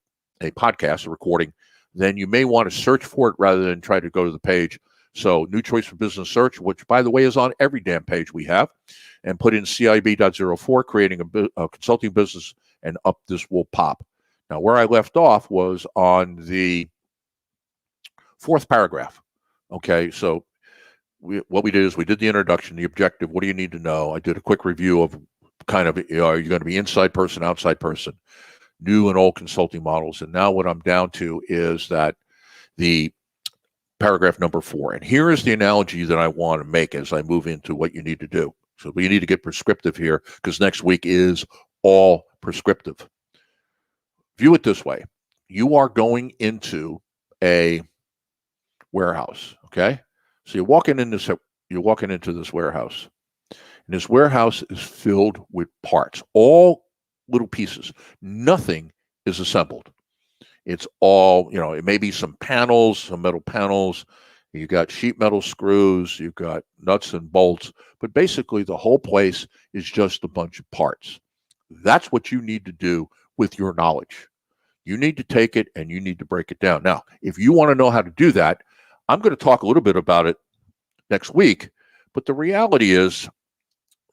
Speaker 3: podcast, a recording, then you may want to search for it rather than try to go to the page. So New Choice for Business Search, which, by the way, is on every damn page we have, and put in CIB.04, creating a consulting business, and up this will pop. Now, where I left off was on the fourth paragraph. Okay, so what we did is we did the introduction, the objective, what do you need to know? I did a quick review of kind of, are you going to be inside person, outside person, new and old consulting models. And now what I'm down to is that the paragraph number 4. And here is the analogy that I want to make as I move into what you need to do. So we need to get prescriptive here because next week is all prescriptive. View it this way. You are going into a warehouse, okay? So you're walking into this warehouse. And this warehouse is filled with parts, all little pieces. Nothing is assembled. It's all, it may be some panels, some metal panels. You got sheet metal screws, you've got nuts and bolts, but basically the whole place is just a bunch of parts. That's what you need to do with your knowledge. You need to take it and you need to break it down. Now, if you want to know how to do that, I'm going to talk a little bit about it next week, but the reality is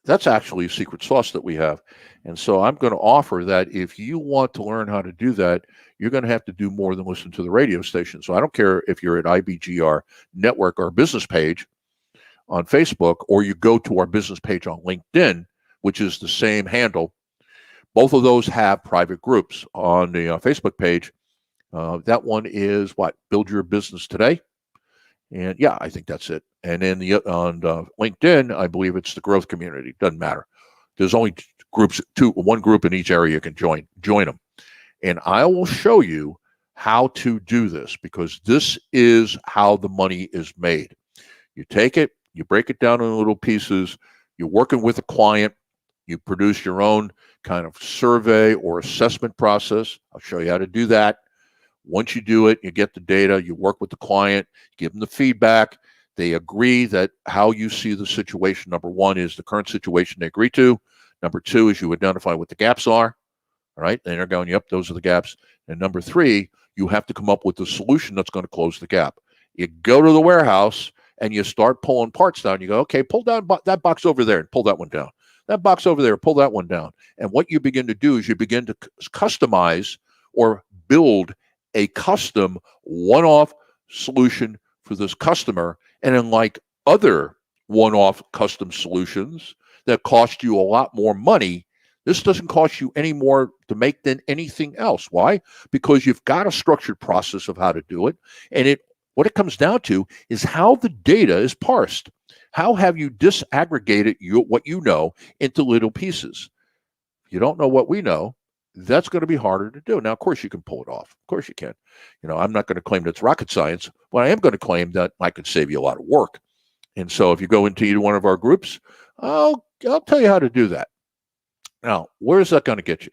Speaker 3: that's actually a secret sauce that we have. And so I'm going to offer that if you want to learn how to do that, you're going to have to do more than listen to the radio station. So I don't care if you're at IBGR Network or business page on Facebook, or you go to our business page on LinkedIn, which is the same handle. Both of those have private groups. On the Facebook page, that one is what? Build Your Business Today. And yeah, I think that's it. And then on LinkedIn, I believe it's the growth community. Doesn't matter. There's only one group in each area you can join them. And I will show you how to do this, because this is how the money is made. You take it, you break it down into little pieces. You're working with a client. You produce your own kind of survey or assessment process. I'll show you how to do that. Once you do it, you get the data, you work with the client, give them the feedback. They agree that how you see the situation, number one, is the current situation they agree to. Number two is you identify what the gaps are. All right. And they're going, yep, those are the gaps. And number three, you have to come up with a solution that's going to close the gap. You go to the warehouse and you start pulling parts down. You go, okay, pull down that box over there and pull that one down. That box over there, pull that one down. And what you begin to do is you begin to customize or build a custom one-off solution for this customer. And unlike other one-off custom solutions that cost you a lot more money, this doesn't cost you any more to make than anything else. Why? Because you've got a structured process of how to do it. And what it comes down to is how the data is parsed. How have you disaggregated what you know into little pieces? If you don't know what we know, that's going to be harder to do. Now, of course, you can pull it off. Of course you can. I'm not going to claim that's rocket science, but I am going to claim that I could save you a lot of work. And so if you go into either one of our groups, I'll tell you how to do that. Now, where is that going to get you?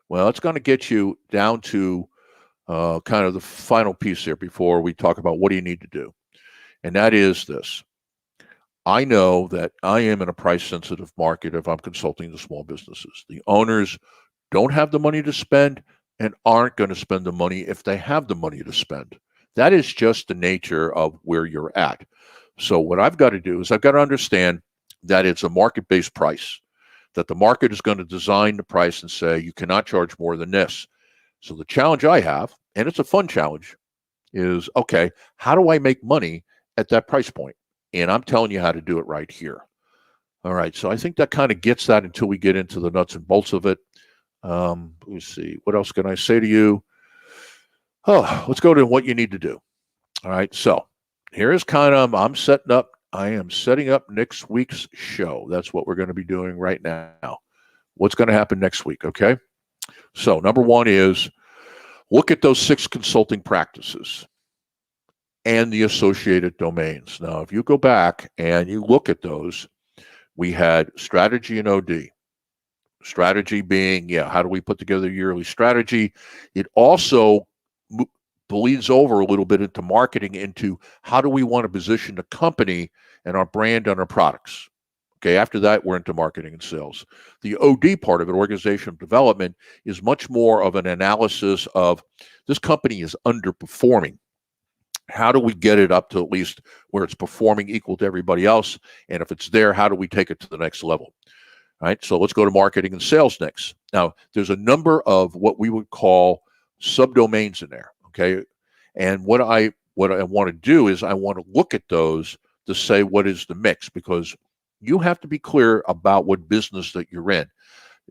Speaker 3: Well, it's going to get you down to kind of the final piece here before we talk about what do you need to do. And that is this. I know that I am in a price-sensitive market if I'm consulting the small businesses. The owners don't have the money to spend and aren't going to spend the money if they have the money to spend. That is just the nature of where you're at. So what I've got to do is I've got to understand that it's a market-based price, that the market is going to design the price and say, you cannot charge more than this. So the challenge I have, and it's a fun challenge, is, okay, how do I make money at that price point? And I'm telling you how to do it right here. All right, so I think that kind of gets that until we get into the nuts and bolts of it. Let's see, what else can I say to you? Oh, let's go to what you need to do. All right, so here's kind of, I am setting up next week's show. That's what we're going to be doing right now. What's going to happen next week, okay? So number one is look at those 6 consulting practices and the associated domains. Now, if you go back and you look at those, we had strategy and OD. Strategy being, how do we put together a yearly strategy? It also bleeds over a little bit into marketing, into how do we want to position the company and our brand and our products. Okay, after that, we're into marketing and sales. The OD part of it, organizational development, is much more of an analysis of this company is underperforming. How do we get it up to at least where it's performing equal to everybody else? And if it's there, how do we take it to the next level? All right, so let's go to marketing and sales next. Now, there's a number of what we would call subdomains in there, okay? And what I want to do is I want to look at those to say what is the mix, because you have to be clear about what business that you're in.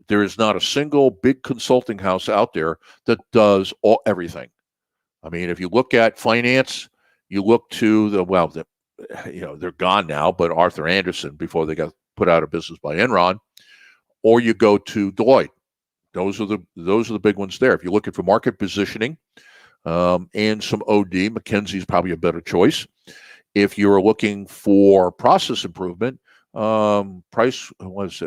Speaker 3: There is not a single big consulting house out there that does everything. I mean, if you look at finance, you look to they're gone now, but Arthur Andersen before they got put out of business by Enron, or you go to Deloitte. Those are the big ones there. If you're looking for market positioning and some OD, McKinsey is probably a better choice. If you're looking for process improvement, Price Cooper's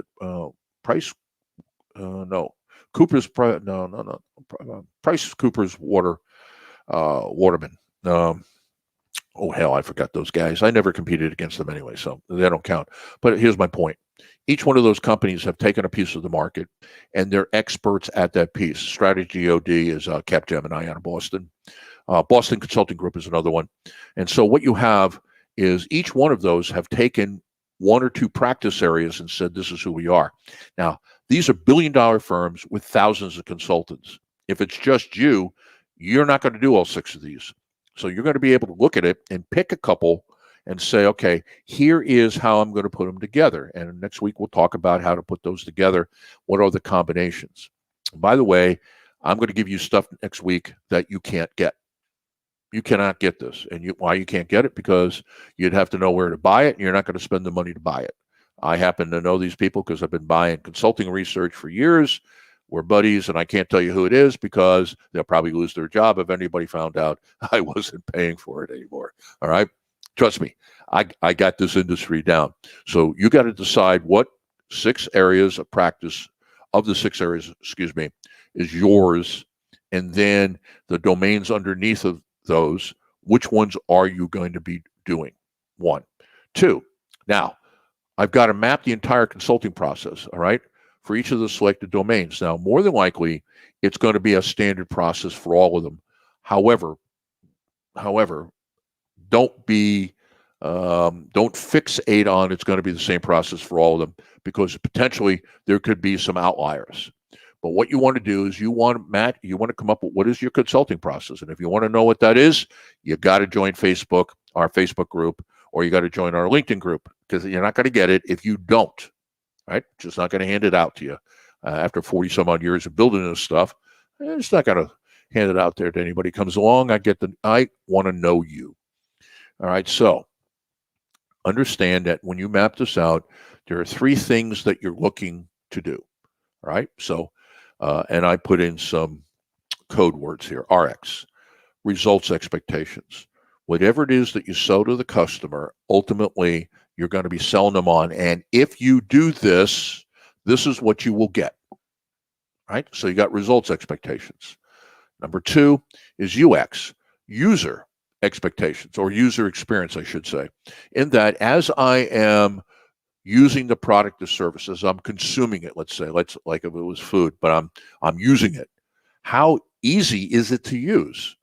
Speaker 3: Price Cooper's Waterman.
Speaker 1: oh, hell, I forgot those guys. I never competed against them anyway, so they don't count. But here's my point. Each one of those companies have taken a piece of the market, and they're experts at that piece. Strategy OD is Capgemini out of Boston. Boston Consulting Group is another one. And so what you have is each one of those have taken one or two practice areas and said, this is who we are. Now, these are billion-dollar firms with thousands of consultants. If it's just you, you're not going to do all 6 of these. So you're going to be able to look at it and pick a couple and say, okay, here is how I'm going to put them together. And next week, we'll talk about how to put those together. What are the combinations? By the way, I'm going to give you stuff next week that you can't get. You cannot get this. And why you can't get it? Because you'd have to know where to buy it, and you're not going to spend the money to buy it. I happen to know these people because I've been buying consulting research for years. We're buddies, and I can't tell you who it is because they'll probably lose their job if anybody found out I wasn't paying for it anymore. All right? Trust me, I got this industry down. So you got to decide what 6 areas of practice, of the 6 areas, is yours, and then the domains underneath of those, which ones are you going to be doing? 1. 2, now, I've got to map the entire consulting process, all right, for each of the selected domains. Now, more than likely, it's going to be a standard process for all of them. However, don't fixate on it's going to be the same process for all of them, because potentially there could be some outliers. But what you want to do is you want to come up with what is your consulting process. And if you want to know what that is, you got to join Facebook, our Facebook group, or you got to join our LinkedIn group, because you're not going to get it if you don't, right? Just not going to hand it out to you. After 40 some odd years of building this stuff, it's not going to hand it out there to anybody who comes along. I want to know you. All right. So understand that when you map this out, there are 3 things that you're looking to do. All right. So, and I put in some code words here. RX, results expectations. Whatever it is that you sell to the customer, ultimately, you're going to be selling them on. And if you do this, this is what you will get. Right? So you got results expectations. Number 2 is UX, user expectations, or user experience, I should say. In that, as I am using the product or service, as I'm consuming it, let's say, like if it was food, but I'm using it, how easy is it to use?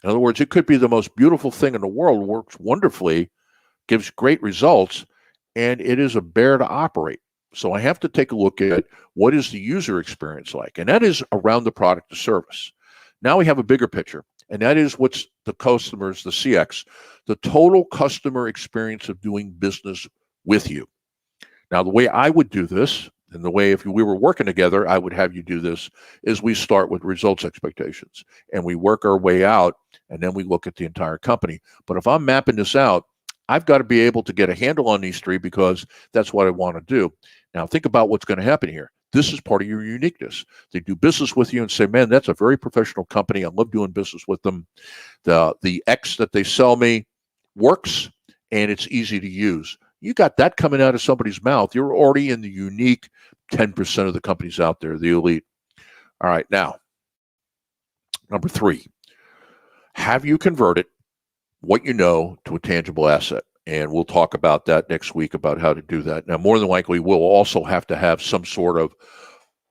Speaker 1: In other words, it could be the most beautiful thing in the world, works wonderfully, gives great results, and it is a bear to operate. So I have to take a look at what is the user experience like, and that is around the product or service. Now we have a bigger picture, and that is what's the customers, the CX, the total customer experience of doing business with you. Now, the way I would do this, and the way if we were working together, I would have you do this, is we start with results expectations, and we work our way out, and then we look at the entire company. But if I'm mapping this out, I've got to be able to get a handle on these 3 because that's what I want to do. Now, think about what's going to happen here. This is part of your uniqueness. They do business with you and say, man, that's a very professional company. I love doing business with them. The X that they sell me works, and it's easy to use. You got that coming out of somebody's mouth. You're already in the unique 10% of the companies out there, the elite. All right, now, number 3, have you converted what you know to a tangible asset? And we'll talk about that next week, about how to do that. Now, more than likely, we'll also have to have some sort of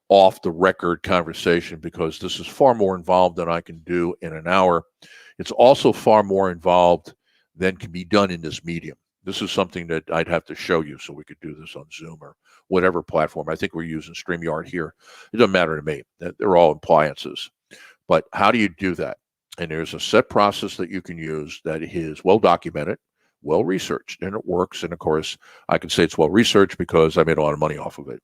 Speaker 1: off-the-record conversation, because this is far more involved than I can do in an hour. It's also far more involved than can be done in this medium. This is something that I'd have to show you, so we could do this on Zoom or whatever platform. I think we're using StreamYard here. It doesn't matter to me. They're all appliances. But how do you do that? And there's a set process that you can use that is well documented, well researched, and it works. And of course, I can say it's well researched because I made a lot of money off of it.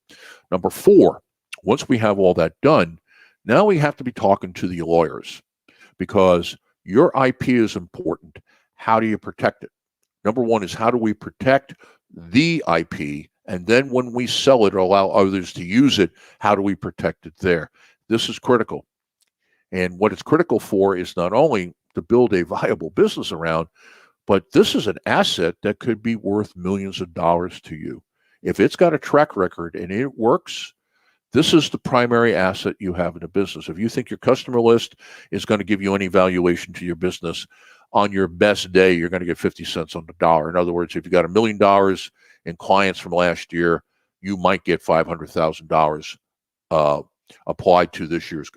Speaker 1: Number 4, once we have all that done, now we have to be talking to the lawyers, because your IP is important. How do you protect it? Number 1 is, how do we protect the IP? And then when we sell it or allow others to use it, how do we protect it there? This is critical. And what it's critical for is not only to build a viable business around, but this is an asset that could be worth millions of dollars to you. If it's got a track record and it works, this is the primary asset you have in a business. If you think your customer list is going to give you any valuation to your business, on your best day, you're going to get 50 cents on the dollar. In other words, if you got $1 million in clients from last year, you might get $500,000 applied to this year's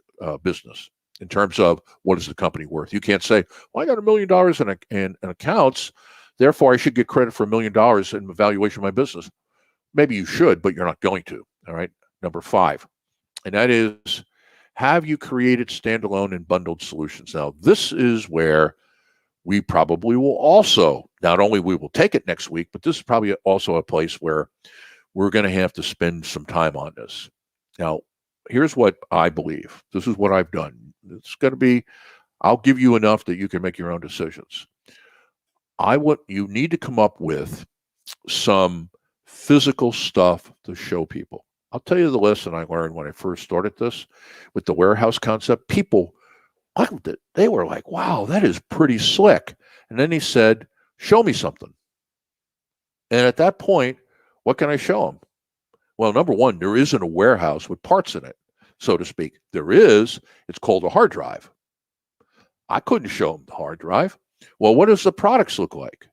Speaker 1: business in terms of what is the company worth. You can't say, well, I got $1 million in accounts, therefore I should get credit for $1 million in the valuation of my business. Maybe you should, but you're not going to. All right. Number 5, and that is, have you created standalone and bundled solutions? Now, this is where we probably will also, not only we will take it next week, but this is probably also a place where we're going to have to spend some time on this. Now, here's what I believe. This is what I've done. It's going to be, I'll give you enough that you can make your own decisions. You need to come up with some physical stuff to show people. I'll tell you the lesson I learned when I first started this with the warehouse concept. People liked it. They were like, wow, that is pretty slick. And then he said, show me something. And at that point, what can I show them? Well, number one, there isn't a warehouse with parts in it, so to speak. There is. It's called a hard drive. I couldn't show them the hard drive. Well, what does the products look like?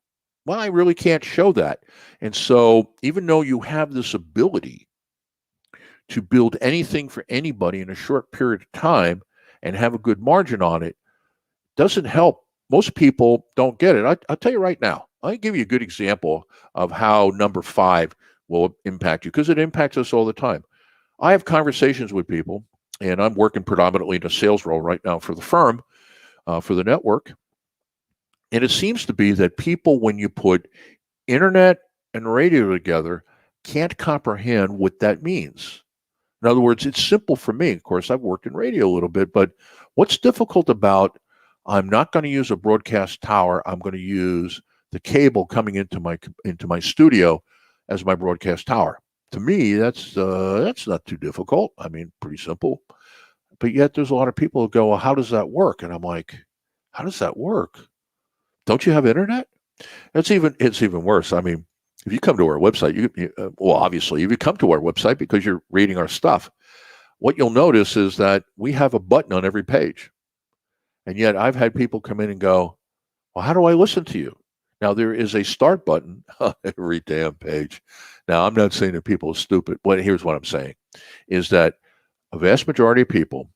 Speaker 1: Well, I really can't show that. And so even though you have this ability to build anything for anybody in a short period of time and have a good margin on it, doesn't help. Most people don't get it. I'll tell you right now, I'll give you a good example of how number 5 will impact you, because it impacts us all the time. I have conversations with people, and I'm working predominantly in a sales role right now for the firm, for the network. And it seems to be that people, when you put internet and radio together, can't comprehend what that means. In other words, it's simple for me. Of course, I've worked in radio a little bit, but what's difficult about, I'm not going to use a broadcast tower. I'm going to use the cable coming into my studio as my broadcast tower. To me, that's not too difficult. I mean, pretty simple. But yet there's a lot of people who go, well, how does that work? And I'm like, how does that work? Don't you have internet? It's even worse. I mean, if you come to our website, well, obviously, if you come to our website because you're reading our stuff, what you'll notice is that we have a button on every page. And yet I've had people come in and go, well, how do I listen to you? Now, there is a start button on every damn page. Now, I'm not saying that people are stupid. But here's what I'm saying, is that a vast majority of people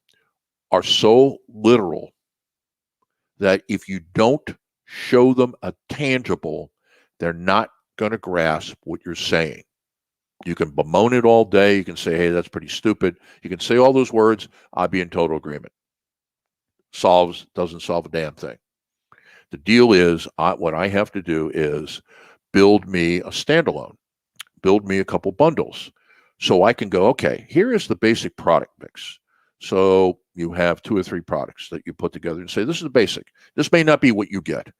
Speaker 1: are so literal that if you don't show them a tangible, they're not going to grasp what you're saying. You can bemoan it all day. You can say, hey, that's pretty stupid. You can say all those words. I'd be in total agreement. Doesn't solve a damn thing. The deal is, what I have to do is build me a standalone, build me a couple bundles, so I can go, okay, here is the basic product mix. So you have 2 or 3 products that you put together and say, this is the basic. This may not be what you get,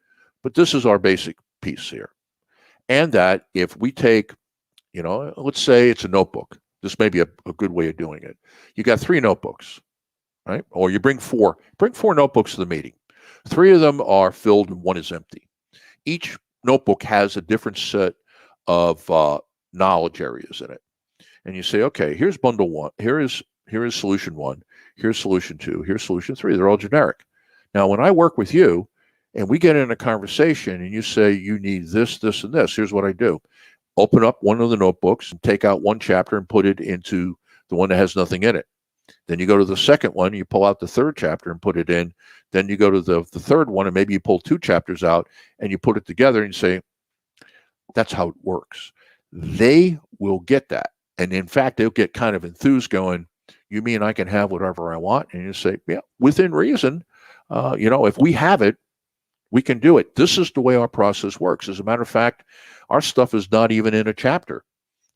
Speaker 1: but this is our basic piece here. And that if we take, let's say it's a notebook. This may be a good way of doing it. You got 3 notebooks, right? Or you bring 4 notebooks to the meeting. 3 of them are filled and 1 is empty. Each notebook has a different set of knowledge areas in it. And you say, okay, here's bundle 1. Here is solution 1. Here's solution 2. Here's solution 3. They're all generic. Now, when I work with you and we get in a conversation and you say you need this, this, and this, here's what I do. Open up one of the notebooks and take out one chapter and put it into the one that has nothing in it. Then you go to the second one, you pull out the 3rd chapter and put it in. Then you go to the 3rd one, and maybe you pull 2 chapters out and you put it together and you say, that's how it works. They will get that. And in fact, they'll get kind of enthused going, you mean I can have whatever I want? And you say, yeah, within reason. If we have it, we can do it. This is the way our process works. As a matter of fact, our stuff is not even in a chapter.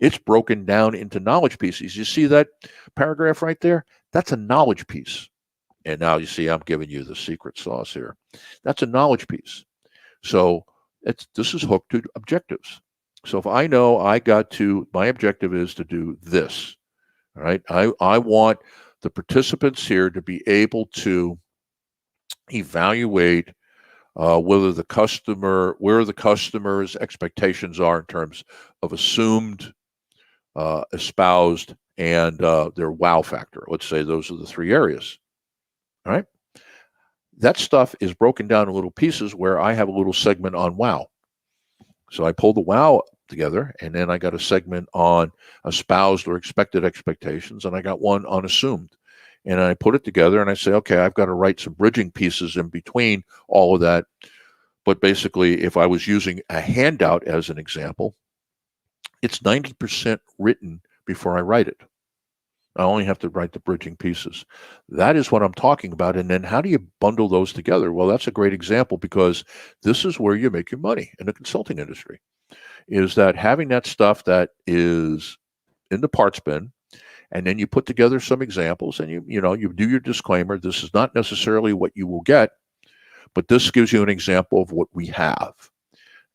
Speaker 1: It's broken down into knowledge pieces. You see that paragraph right there? That's a knowledge piece. And now you see I'm giving you the secret sauce here. That's a knowledge piece. So this is hooked to objectives. So if I know my objective is to do this, all right? I want the participants here to be able to evaluate where the customer's expectations are in terms of assumed, espoused, and their wow factor. Let's say those are the 3 areas. All right. that stuff is broken down in little pieces where I have a little segment on wow. So I pulled the wow together, and then I got a segment on espoused or expected expectations, and I got one on assumed. And I put it together and I say, okay, I've got to write some bridging pieces in between all of that. But basically, if I was using a handout as an example, it's 90% written before I write it. I only have to write the bridging pieces. That is what I'm talking about. And then how do you bundle those together? Well, that's a great example, because this is where you make your money in the consulting industry, is that having that stuff that is in the parts bin, and then you put together some examples, and you do your disclaimer. This is not necessarily what you will get, but this gives you an example of what we have.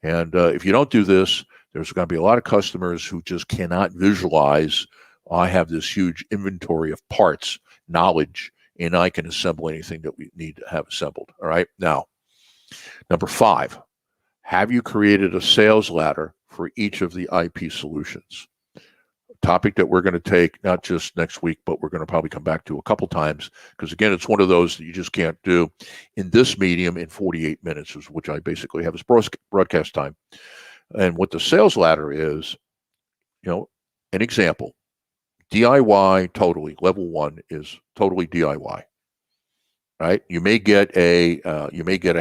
Speaker 1: And if you don't do this, there's going to be a lot of customers who just cannot visualize, I have this huge inventory of parts, knowledge, and I can assemble anything that we need to have assembled. All right. Now, number 5, have you created a sales ladder for each of the IP solutions? A topic that we're going to take not just next week, but we're going to probably come back to a couple times, because again, it's one of those that you just can't do in this medium in 48 minutes, which I basically have as broadcast time. And what the sales ladder is, an example. DIY totally. Level 1 is totally DIY. Right? You may get a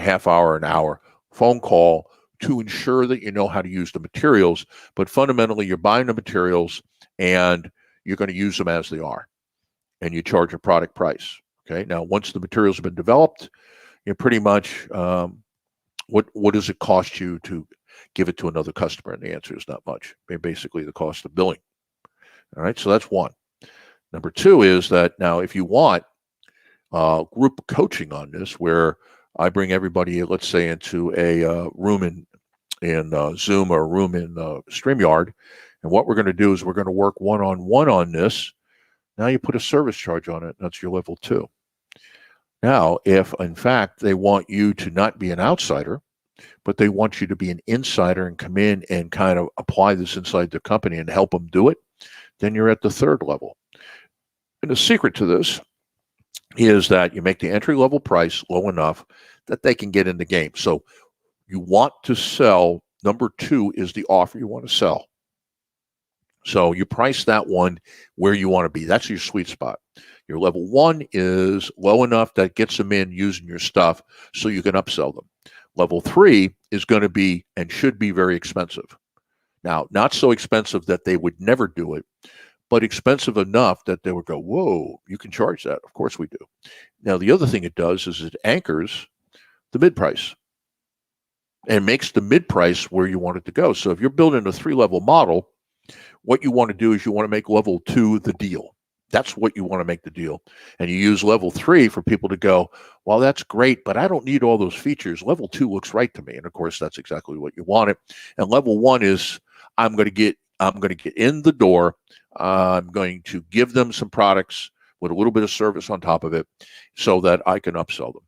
Speaker 1: half hour, an hour phone call to ensure that you know how to use the materials, but fundamentally you're buying the materials and you're going to use them as they are, and you charge a product price. Okay. Now, once the materials have been developed, you pretty much what does it cost you to give it to another customer? And the answer is not much. Basically, the cost of billing. All right, so that's one. Number 2 is that now, if you want group coaching on this, where I bring everybody, let's say, into a room in Zoom or a room in StreamYard, and what we're going to do is we're going to work one-on-one on this. Now you put a service charge on it. That's your level 2. Now, if in fact they want you to not be an outsider, but they want you to be an insider and come in and kind of apply this inside the company and help them do it, then you're at the 3rd level. And the secret to this is that you make the entry level price low enough that they can get in the game. So you want to sell. Number 2 is the offer you want to sell. So you price that one where you want to be. That's your sweet spot. Your level 1 is low enough that gets them in using your stuff so you can upsell them. Level 3 is going to be and should be very expensive. Now, not so expensive that they would never do it, but expensive enough that they would go, whoa, you can charge that. Of course we do. Now, the other thing it does is it anchors the mid price and makes the mid price where you want it to go. So if you're building a 3-level model, what you want to do is you want to make level 2 the deal. That's what you want to make the deal. And you use level 3 for people to go, well, that's great, but I don't need all those features. Level 2 looks right to me. And of course, that's exactly what you wanted. And level 1 is, I'm going to get in the door. I'm going to give them some products with a little bit of service on top of it so that I can upsell them.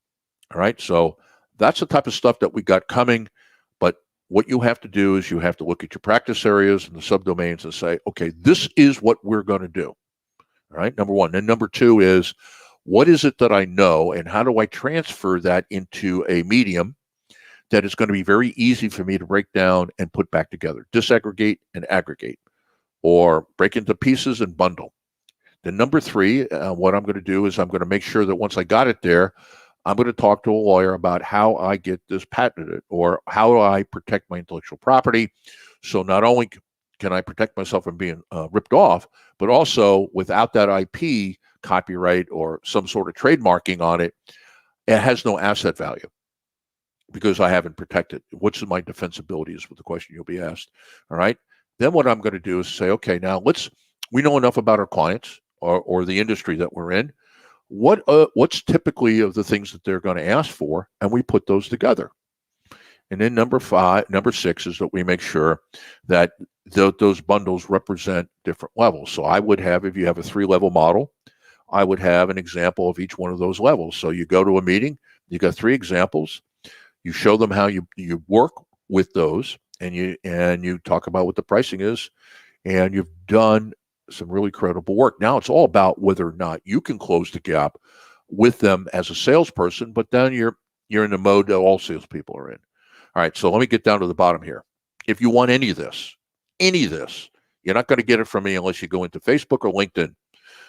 Speaker 1: All right. So that's the type of stuff that we got coming. But what you have to do is you have to look at your practice areas and the subdomains and say, okay, this is what we're going to do. All right. Number 1. Then number 2 is, what is it that I know, and how do I transfer that into a medium that is going to be very easy for me to break down and put back together, disaggregate and aggregate, or break into pieces and bundle. Then number 3, what I'm going to do is I'm going to make sure that once I got it there, I'm going to talk to a lawyer about how I get this patented, or how do I protect my intellectual property. So not only can I protect myself from being ripped off, but also without that IP, copyright, or some sort of trademarking on it, it has no asset value, because I haven't protected. What's my defensibility is what the question you'll be asked. All right. Then what I'm going to do is say, okay, now we know enough about our clients or the industry that we're in. What's typically of the things that they're going to ask for, and we put those together. And then number 6 is that we make sure that those bundles represent different levels. So I would have, if you have a 3-level model, I would have an example of each one of those levels. So you go to a meeting, you got 3 examples. You show them how you work with those, and you talk about what the pricing is, and you've done some really credible work. Now it's all about whether or not you can close the gap with them as a salesperson, but then you're in the mode that all salespeople are in. All right, so let me get down to the bottom here. If you want any of this, you're not going to get it from me unless you go into Facebook or LinkedIn.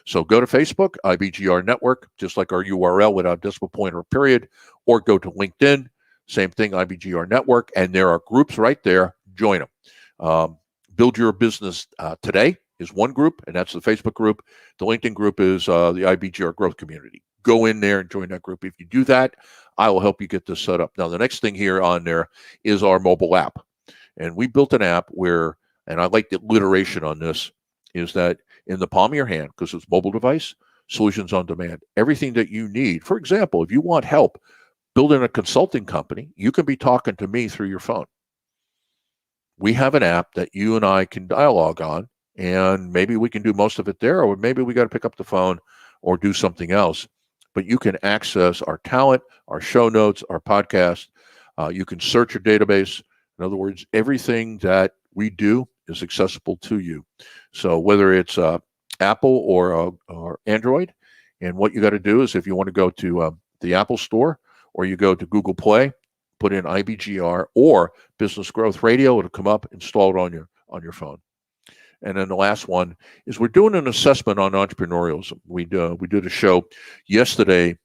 Speaker 1: So go to Facebook, IBGR Network, just like our URL without decimal point or period, or go to LinkedIn, same thing, IBGR Network, and there are groups right there. Join them. Build Your Business Today is one group, and that's the Facebook group. The LinkedIn group is the IBGR Growth Community. Go in there and join that group. If you do that, I will help you get this set up. Now, the next thing here on there is our mobile app. And we built an app where, and I like the alliteration on this, is that in the palm of your hand, because it's mobile device, solutions on demand, everything that you need. For example, if you want help building a consulting company, you can be talking to me through your phone. We have an app that you and I can dialogue on, and maybe we can do most of it there, or maybe we got to pick up the phone or do something else. But you can access our talent, our show notes, our podcast. You can search your database. In other words, everything that we do is accessible to you. So whether it's Apple or Android, and what you got to do is if you want to go to the Apple Store or you go to Google Play, put in IBGR or Business Growth Radio, it'll come up, install it on your phone. And then the last one is we're doing an assessment on entrepreneurialism. We did a show yesterday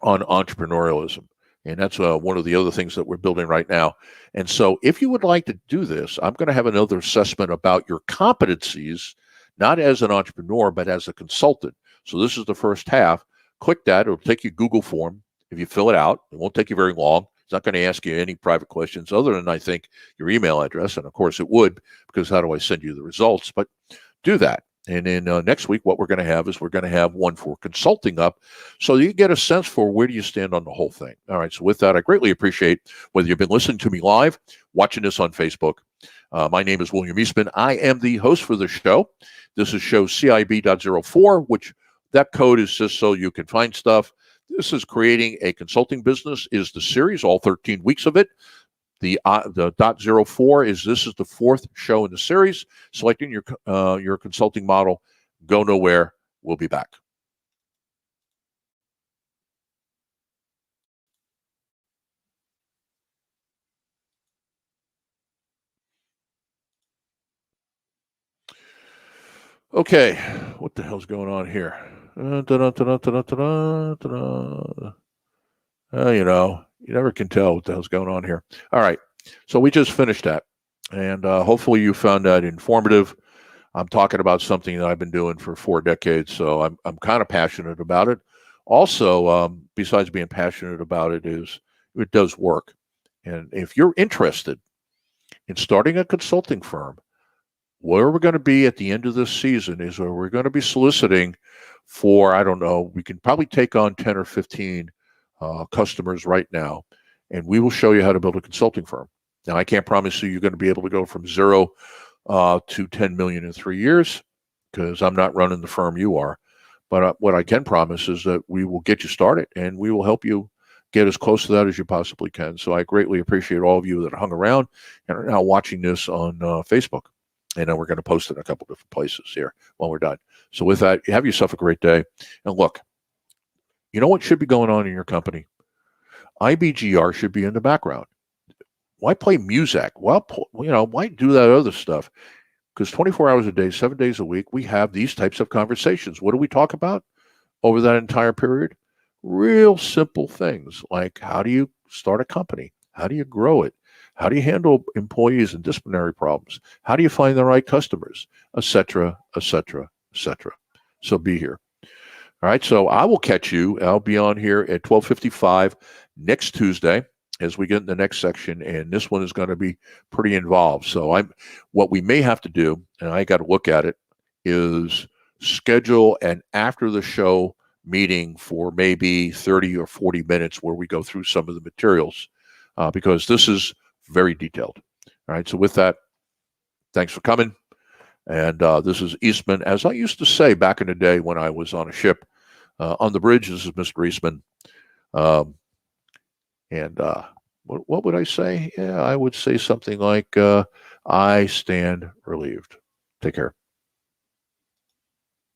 Speaker 1: on entrepreneurialism, and that's one of the other things that we're building right now. And so if you would like to do this, I'm going to have another assessment about your competencies, not as an entrepreneur, but as a consultant. So this is the first half. Click that. It'll take you Google form. If you fill it out, it won't take you very long. It's not going to ask you any private questions other than, I think, your email address. And, of course, it would, because how do I send you the results? But do that. And then next week, what we're going to have is we're going to have one for consulting up so you get a sense for where do you stand on the whole thing. All right. So with that, I greatly appreciate whether you've been listening to me live, watching this on Facebook. My name is William Eastman. I am the host for the show. This is show CIB.04, which that code is just so you can find stuff. This is Creating a Consulting Business is the series, all 13 weeks of it. The .04 is this is the fourth show in the series. Selecting your consulting model. Go nowhere. We'll be back. Okay, what the hell's going on here? You never can tell what the hell's going on here. All right, so we just finished that, and hopefully you found that informative. I'm talking about something that I've been doing for 4 decades, so I'm kind of passionate about it. Also, besides being passionate about it, is it does work. And if you're interested in starting a consulting firm, where we're going to be at the end of this season is where we're going to be soliciting for, I don't know, we can probably take on 10 or 15 customers right now, and we will show you how to build a consulting firm. Now, I can't promise you you're going to be able to go from 0 to 10 million in 3 years, because I'm not running the firm you are. But what I can promise is that we will get you started, and we will help you get as close to that as you possibly can. So I greatly appreciate all of you that hung around and are now watching this on Facebook. And then we're going to post it in a couple different places here when we're done. So with that, have yourself a great day. And look, you know what should be going on in your company? IBGR should be in the background. Why play music? Well, why do that other stuff? Because 24 hours a day, 7 days a week, we have these types of conversations. What do we talk about over that entire period? Real simple things like how do you start a company? How do you grow it? How do you handle employees and disciplinary problems? How do you find the right customers, et cetera, et cetera, et cetera? So be here. All right, so I will catch you. I'll be on here at 12:55 next Tuesday as we get in the next section, and this one is going to be pretty involved. So what we may have to do, and I got to look at it, is schedule an after the show meeting for maybe 30 or 40 minutes where we go through some of the materials, because this is very detailed. All right, so with that, thanks for coming. And this is Eastman, as I used to say back in the day when I was on a ship on the bridge. This is Mr. Eastman. What would I say? Yeah, I would say something like, I stand relieved. Take care.